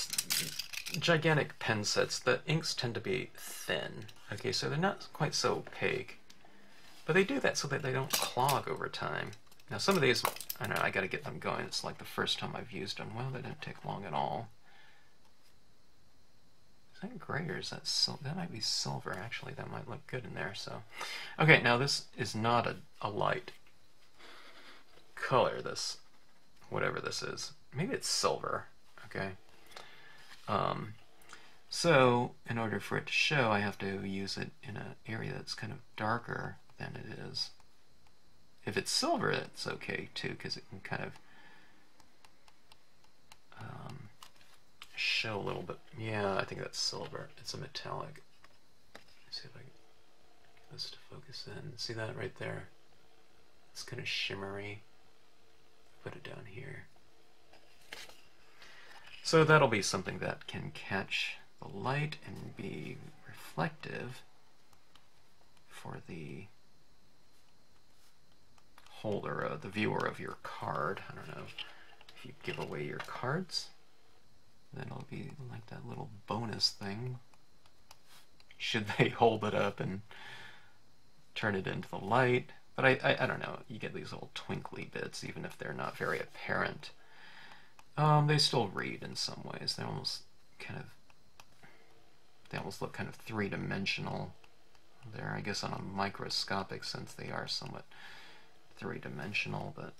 gigantic pen sets, the inks tend to be thin. Okay, so they're not quite so opaque. But they do that so that they don't clog over time. Now some of these, I know, I gotta get them going. It's like the first time I've used them. Well, they didn't take long at all. Is that gray or is that silver? That might be silver, actually. That might look good in there, so. Okay, now this is not a light color, this, whatever this is. Maybe it's silver, okay? So, in order for it to show, I have to use it in an area that's kind of darker than it is. If it's silver, it's okay too, because it can kind of show a little bit. Yeah, I think that's silver. It's a metallic. Let's see if I can get this to focus in. See that right there? It's kind of shimmery. Put it down here. So that'll be something that can catch the light and be reflective for the holder, the viewer of your card. I don't know if you give away your cards, then it'll be like that little bonus thing. Should they hold it up and turn it into the light? But I don't know. You get these little twinkly bits, even if they're not very apparent. They still read in some ways. They almost look kind of three-dimensional there. I guess on a microscopic sense they are somewhat three-dimensional, but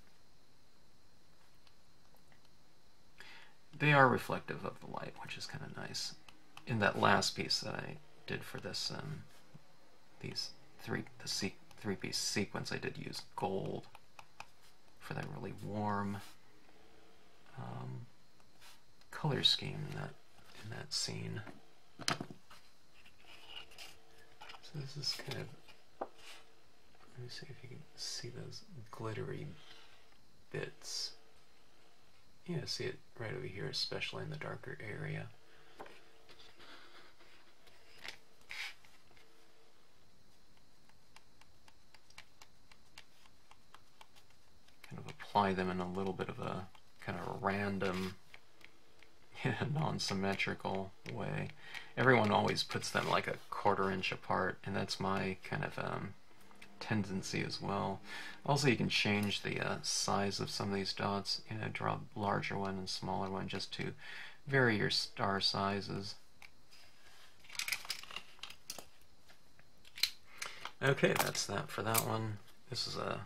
they are reflective of the light, which is kind of nice. In that last piece that I did for this, the three-piece sequence, I did use gold for that really warm color scheme in that scene. So this is kind of Let me see if you can see those glittery bits. Yeah, see it right over here, especially in the darker area. Kind of apply them in a little bit of a kind of random, non-symmetrical way. Everyone always puts them like a 1/4 inch apart, and that's my kind of tendency as well. Also, you can change the size of some of these dots, draw a larger one and smaller one just to vary your star sizes. Okay, that's that for that one. This is a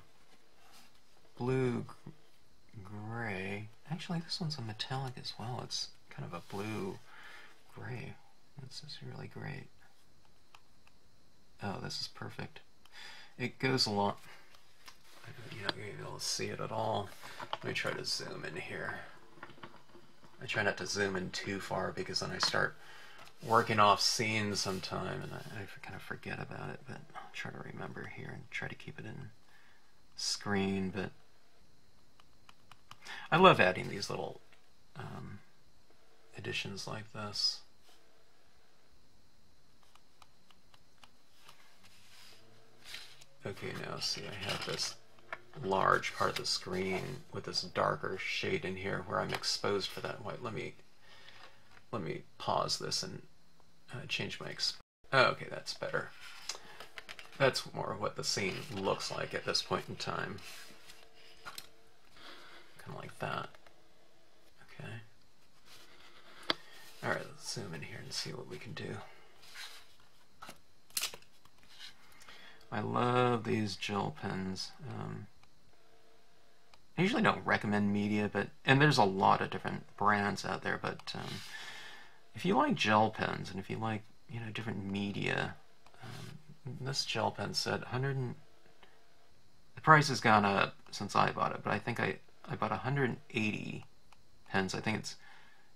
blue-gray. Actually, this one's a metallic as well. It's kind of a blue-gray. This is really great. Oh, this is perfect. It goes a lot. You're not going to be able to see it at all. Let me try to zoom in here. I try not to zoom in too far because then I start working off scenes sometime and I kind of forget about it, but I'll try to remember here and try to keep it in screen. But I love adding these little additions like this. Okay, now see, I have this large part of the screen with this darker shade in here where I'm exposed for that white. Let me pause this and change my okay, that's better. That's more what the scene looks like at this point in time. Kind of like that. Okay. Alright, let's zoom in here and see what we can do. I love these gel pens. I usually don't recommend media, and there's a lot of different brands out there, but if you like gel pens and if you like, different media, this gel pen said the price has gone up since I bought it, but I think I bought 180 pens. I think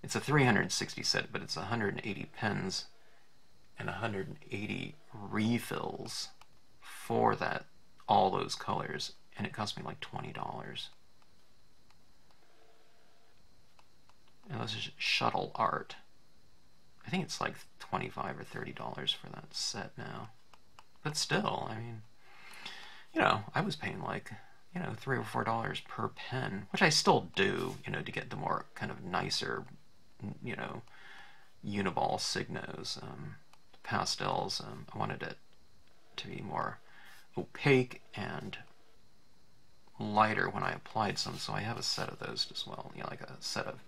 it's a 360 set, but it's 180 pens and 180 refills for all those colors, and it cost me like $20. And this is Shuttle Art. I think it's like $25 or $30 for that set now. But still, I mean, I was paying like, $3 or $4 per pen, which I still do, to get the more kind of nicer, Uniball Signos, pastels. I wanted it to be more opaque and lighter when I applied some, so I have a set of those as well, like a set of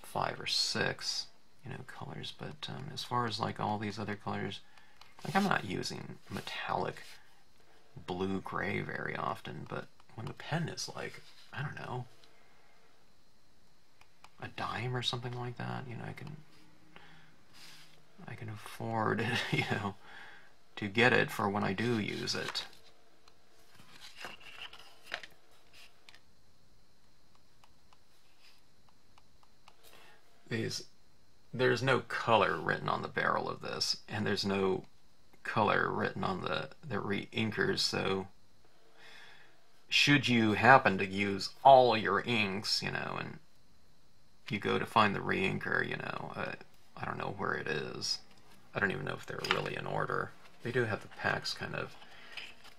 5 or 6 colors. But as far as like all these other colors, like I'm not using metallic blue-gray very often, but when the pen is like, I don't know, a dime or something like that, I can afford to get it for when I do use it. There's no color written on the barrel of this, and there's no color written on the re-inkers, so should you happen to use all your inks, and you go to find the re-inker, I don't know where it is. I don't even know if they're really in order. They do have the packs kind of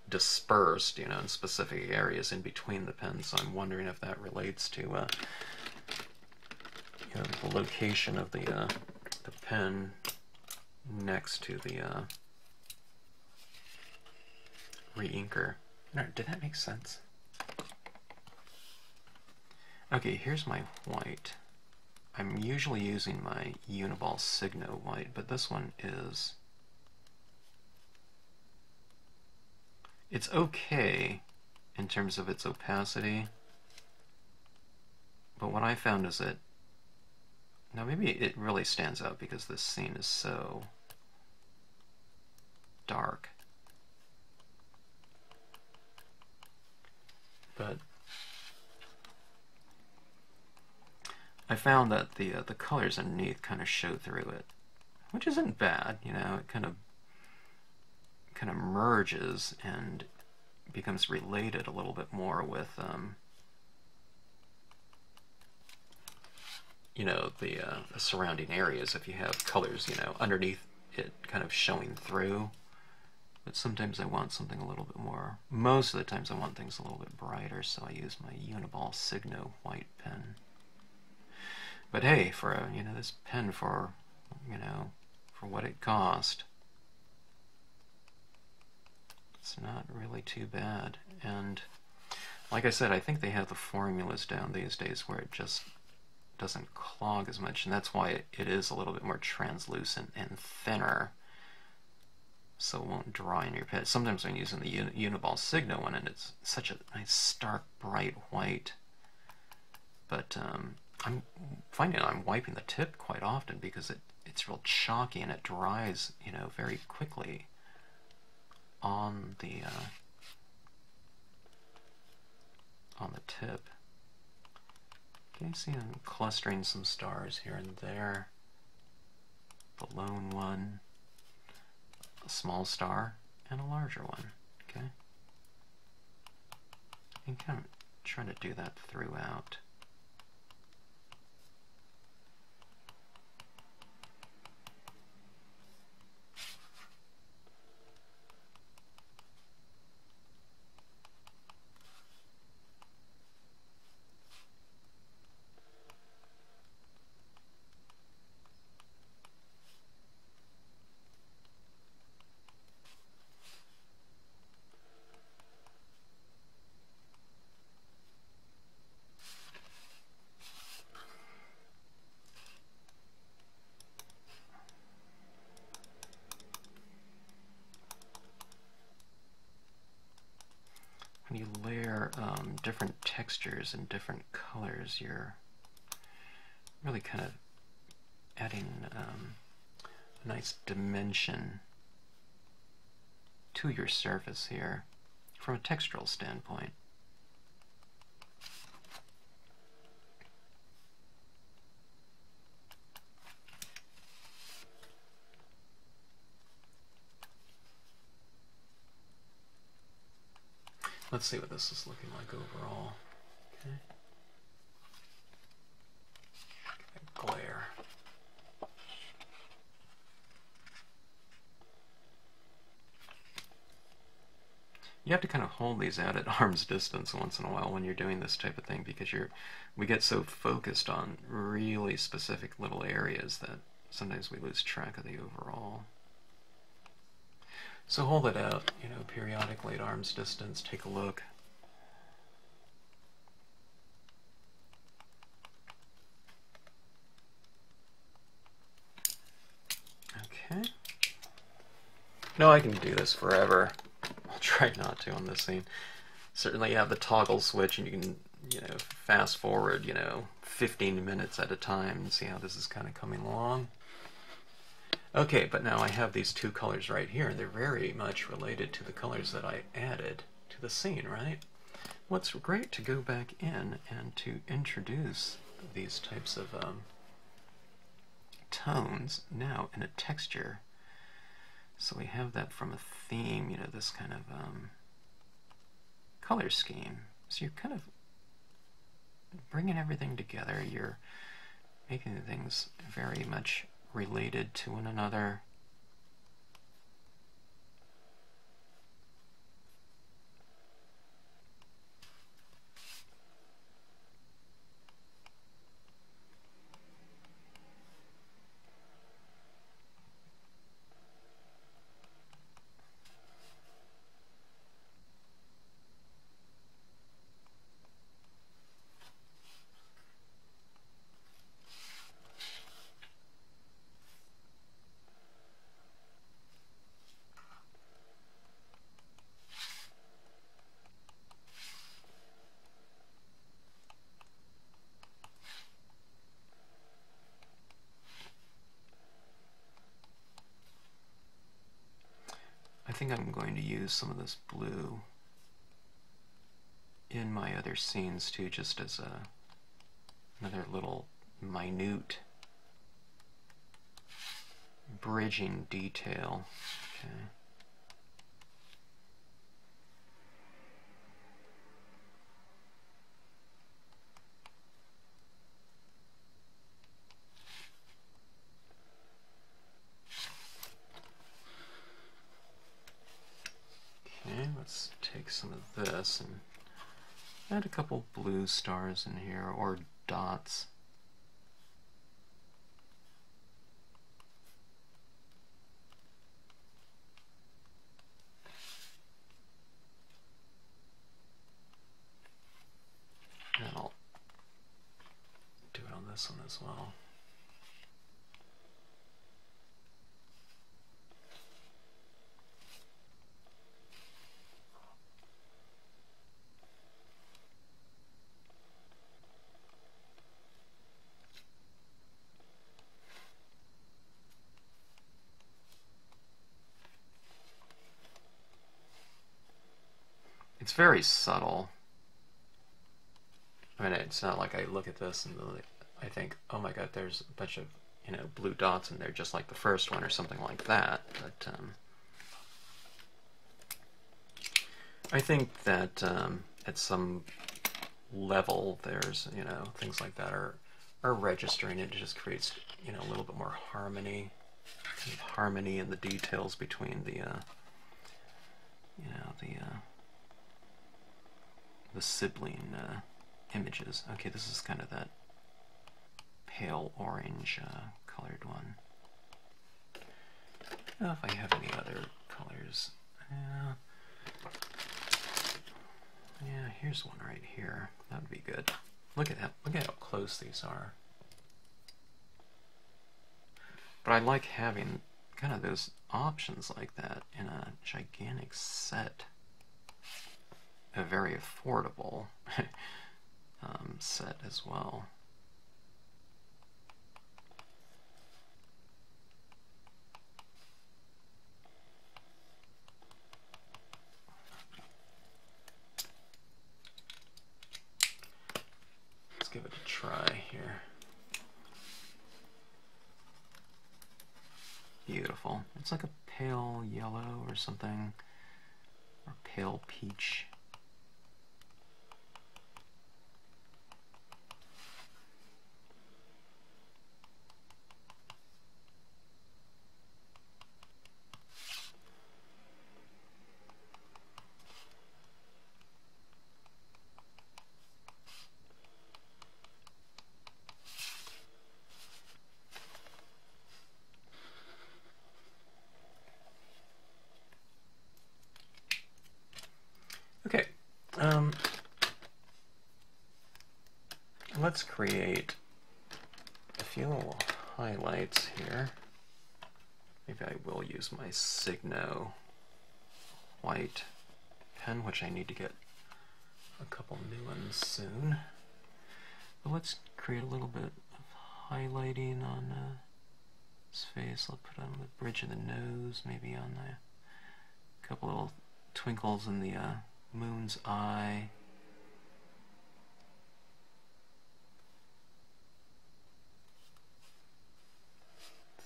dispersed, in specific areas in between the pens, so I'm wondering if that relates to the location of the pen next to the re-inker. Did that make sense? Okay, here's my white. I'm usually using my Uniball Signo white, but this one is... It's okay in terms of its opacity, but what I found is that now maybe it really stands out because this scene is so dark. But I found that the colors underneath kind of show through it, which isn't bad. It kind of merges and becomes related a little bit more with you know, the surrounding areas, if you have colors, you know, underneath it kind of showing through. But sometimes I want something a little bit more, most of the times I want things a little bit brighter, so I use my Uniball Signo white pen. But hey, for a, you know, this pen, for, you know, for what it cost, it's not really too bad. And like I said, I think they have the formulas down these days where it just doesn't clog as much, and that's why it is a little bit more translucent and thinner, so it won't dry in your pen. Sometimes I'm using the Uniball Signo one, and it's such a nice, stark, bright white. But I'm finding I'm wiping the tip quite often because it's real chalky and it dries, you know, very quickly on the tip. Okay, see I'm clustering some stars here and there. The lone one, a small star, and a larger one. Okay, and kind of trying to do that throughout. When you layer different textures and different colors, you're really kind of adding a nice dimension to your surface here from a textural standpoint. Let's see what this is looking like overall. Okay. Glare. You have to kind of hold these out at arm's distance once in a while when you're doing this type of thing, because we get so focused on really specific little areas that sometimes we lose track of the overall. So hold it out, you know, periodically at arm's distance, take a look. Okay. No, I can do this forever. I'll try not to on this scene. Certainly you have the toggle switch and you can, you know, fast forward, you know, 15 minutes at a time and see how this is kind of coming along. Okay, but now I have these two colors right here, and they're very much related to the colors that I added to the scene, right? What's great to go back in and to introduce these types of tones now in a texture. So we have that from a theme, you know, this kind of color scheme. So you're kind of bringing everything together. You're making things very much related to one another. I think I'm going to use some of this blue in my other scenes too, just as another little minute bridging detail. Okay. let's take some of this and add a couple blue stars in here, or dots. And I'll do it on this one as well. It's very subtle. I mean, it's not like I look at this and I think, oh my god, there's a bunch of, you know, blue dots in there just like the first one or something like that. But I think that at some level there's, you know, things like that are registering. It just creates, you know, a little bit more harmony, kind of harmony in the details between the, you know, the sibling images. Okay, this is kind of that pale orange colored one. I don't know if I have any other colors. Yeah, here's one right here. That would be good. Look at that. Look at how close these are. But I like having kind of those options like that in a gigantic set. A very affordable set as well. Let's give it a try here. Beautiful. It's like a pale yellow or something, or pale peach. Okay, let's create a few little highlights here. Maybe I will use my Signo white pen, which I need to get a couple new ones soon. But let's create a little bit of highlighting on his face. I'll put on the bridge of the nose, maybe on a couple little twinkles in the moon's eye.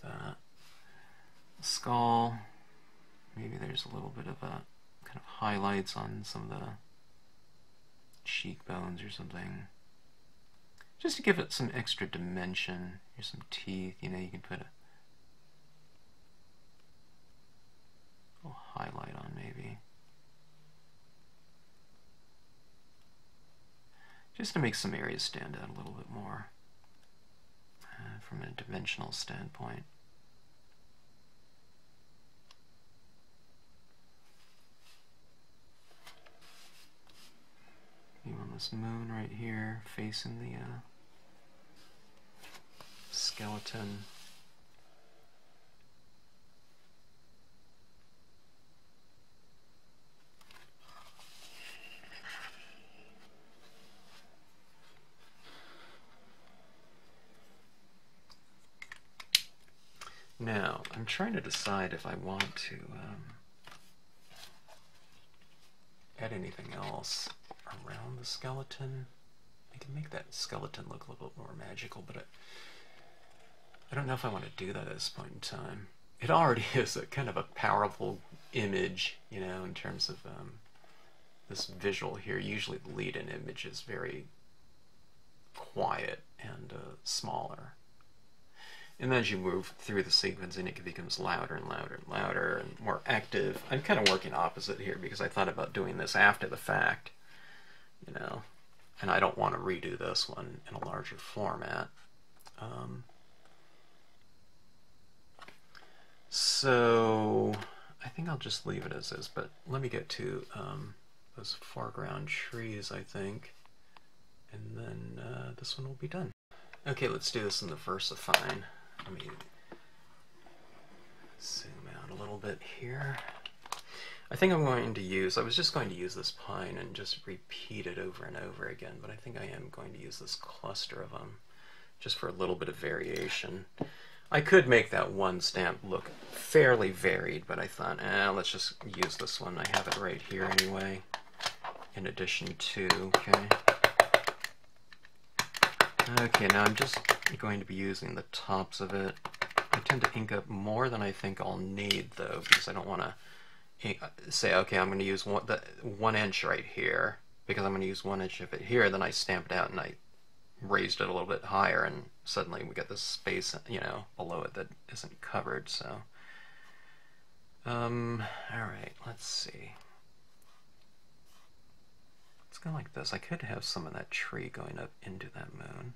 That skull. Maybe there's a little bit of a kind of highlights on some of the cheekbones or something, just to give it some extra dimension. Here's some teeth. You know, you can put a little highlight on maybe, just to make some areas stand out a little bit more from a dimensional standpoint. On this moon right here, facing the skeleton. Now, I'm trying to decide if I want to add anything else around the skeleton. I can make that skeleton look a little bit more magical, but I don't know if I want to do that at this point in time. It already is a kind of a powerful image, you know, in terms of this visual here. Usually the lead-in image is very quiet and smaller. And then as you move through the sequencing, it becomes louder and louder and louder and more active. I'm kind of working opposite here because I thought about doing this after the fact, you know, and I don't want to redo this one in a larger format. So I think I'll just leave it as is, but let me get to those foreground trees, I think, and then this one will be done. Okay, let's do this in the VersaFine. Let me zoom out a little bit here. I think I'm going to use, I was just going to use this pine and just repeat it over and over again, but I think I am going to use this cluster of them just for a little bit of variation. I could make that one stamp look fairly varied, but I thought, let's just use this one. I have it right here anyway, in addition to, Okay, now I'm just going to be using the tops of it. I tend to ink up more than I think I'll need, though, because I don't want to say, okay, I'm going to use the 1 inch right here, because I'm going to use 1 inch of it here, then I stamp it out and I raised it a little bit higher, and suddenly we get this space, you know, below it that isn't covered, so. Alright, let's see. Let's go like this. I could have some of that tree going up into that moon.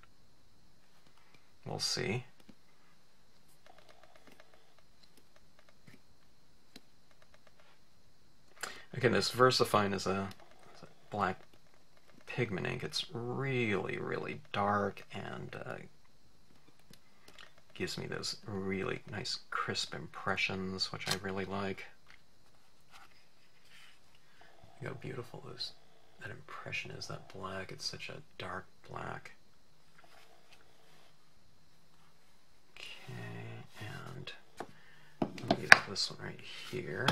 We'll see. Again, this VersaFine is a black pigment ink. It's really, really dark and gives me those really nice crisp impressions, which I really like. Look how beautiful that impression is, that black. It's such a dark black. Okay, and let me use this one right here.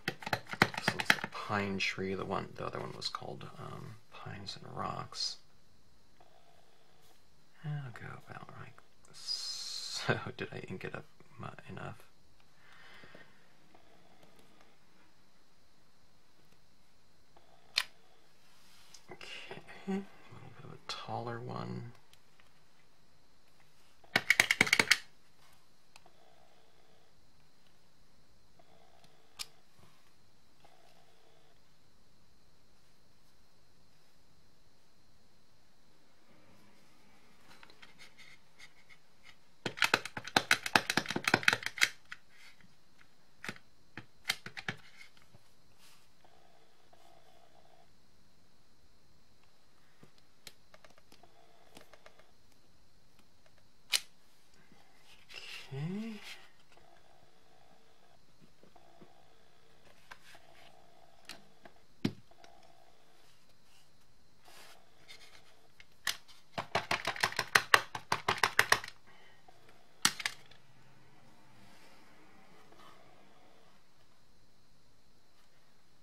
This one's the pine tree. The other one was called Pines and Rocks. And I'll go about like so. Did I ink it up enough? Okay, a little bit of a taller one.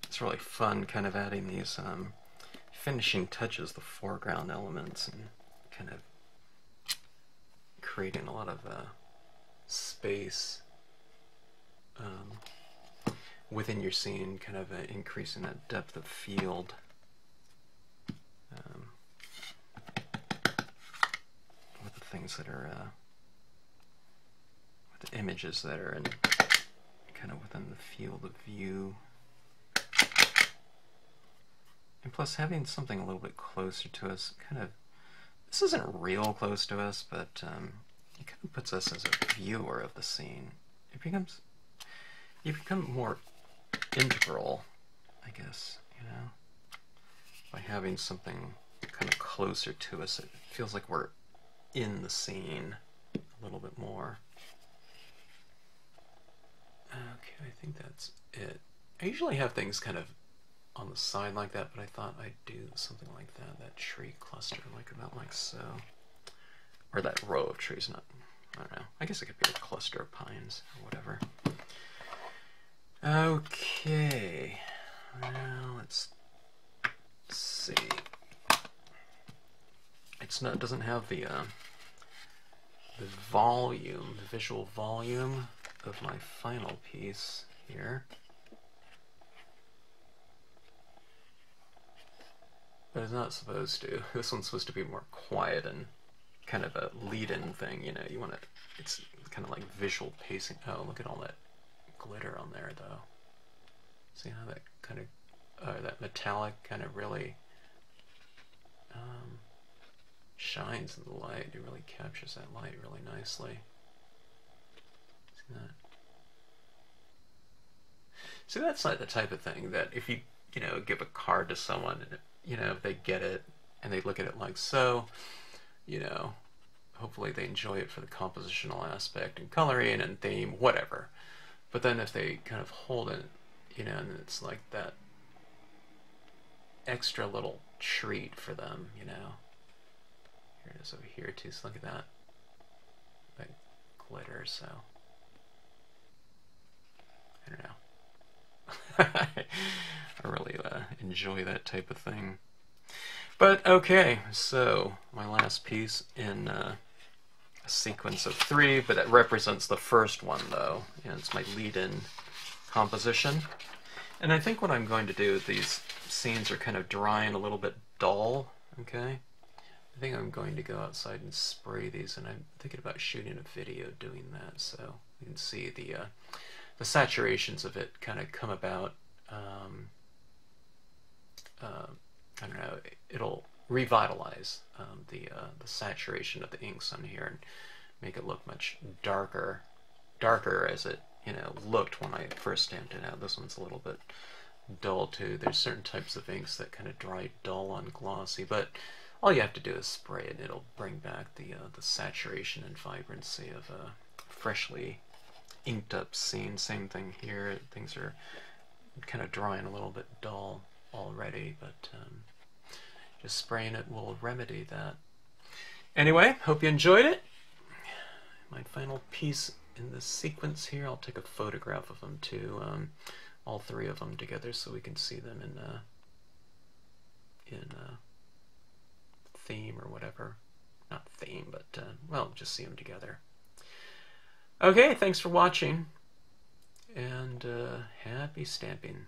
It's really fun kind of adding these finishing touches, the foreground elements, and kind of creating a lot of space within your scene, kind of increasing that depth of field. With the things that are, with the images that are in, kind of within the field of view. And plus, having something a little bit closer to us, kind of, this isn't real close to us, but it kind of puts us as a viewer of the scene. You become more integral, I guess, you know, by having something kind of closer to us. It feels like we're in the scene a little bit more. Okay, I think that's it. I usually have things kind of on the side like that, but I thought I'd do something like that tree cluster, like about like so. Or that row of trees, I don't know. I guess it could be a cluster of pines or whatever. Okay, now let's see. It doesn't have the volume, the visual volume of my final piece here. But it's not supposed to. This one's supposed to be more quiet and kind of a lead-in thing, you know, you want to, it's kind of like visual pacing. Oh, look at all that glitter on there, though. See how that kind of, that metallic kind of really shines in the light. It really captures that light really nicely. See that? See, that's like the type of thing that if you, you know, give a card to someone, and, you know, if they get it and they look at it like so, you know, hopefully they enjoy it for the compositional aspect and coloring and theme, whatever. But then if they kind of hold it, you know, and it's like that extra little treat for them, you know. Here it is over here too, so look at that. That glitter, so. I don't know. I really enjoy that type of thing. But okay, so my last piece in a sequence of 3, but that represents the first one though, and it's my lead-in composition. And I think what I'm going to do, these scenes are kind of drying a little bit dull, okay? I think I'm going to go outside and spray these, and I'm thinking about shooting a video doing that, so you can see the saturations of it kind of come about. I don't know, it'll revitalize the saturation of the inks on here and make it look much darker as it, you know, looked when I first stamped it out. This one's a little bit dull too. There's certain types of inks that kind of dry dull on glossy, but all you have to do is spray it and it'll bring back the saturation and vibrancy of a freshly inked up scene. Same thing here. Things are kind of drying a little bit dull already, but just spraying it will remedy that. Anyway, hope you enjoyed it. My final piece in this sequence here, I'll take a photograph of them too, all 3 of them together so we can see them in theme or whatever. Not theme, but well, just see them together. Okay, thanks for watching, and happy stamping.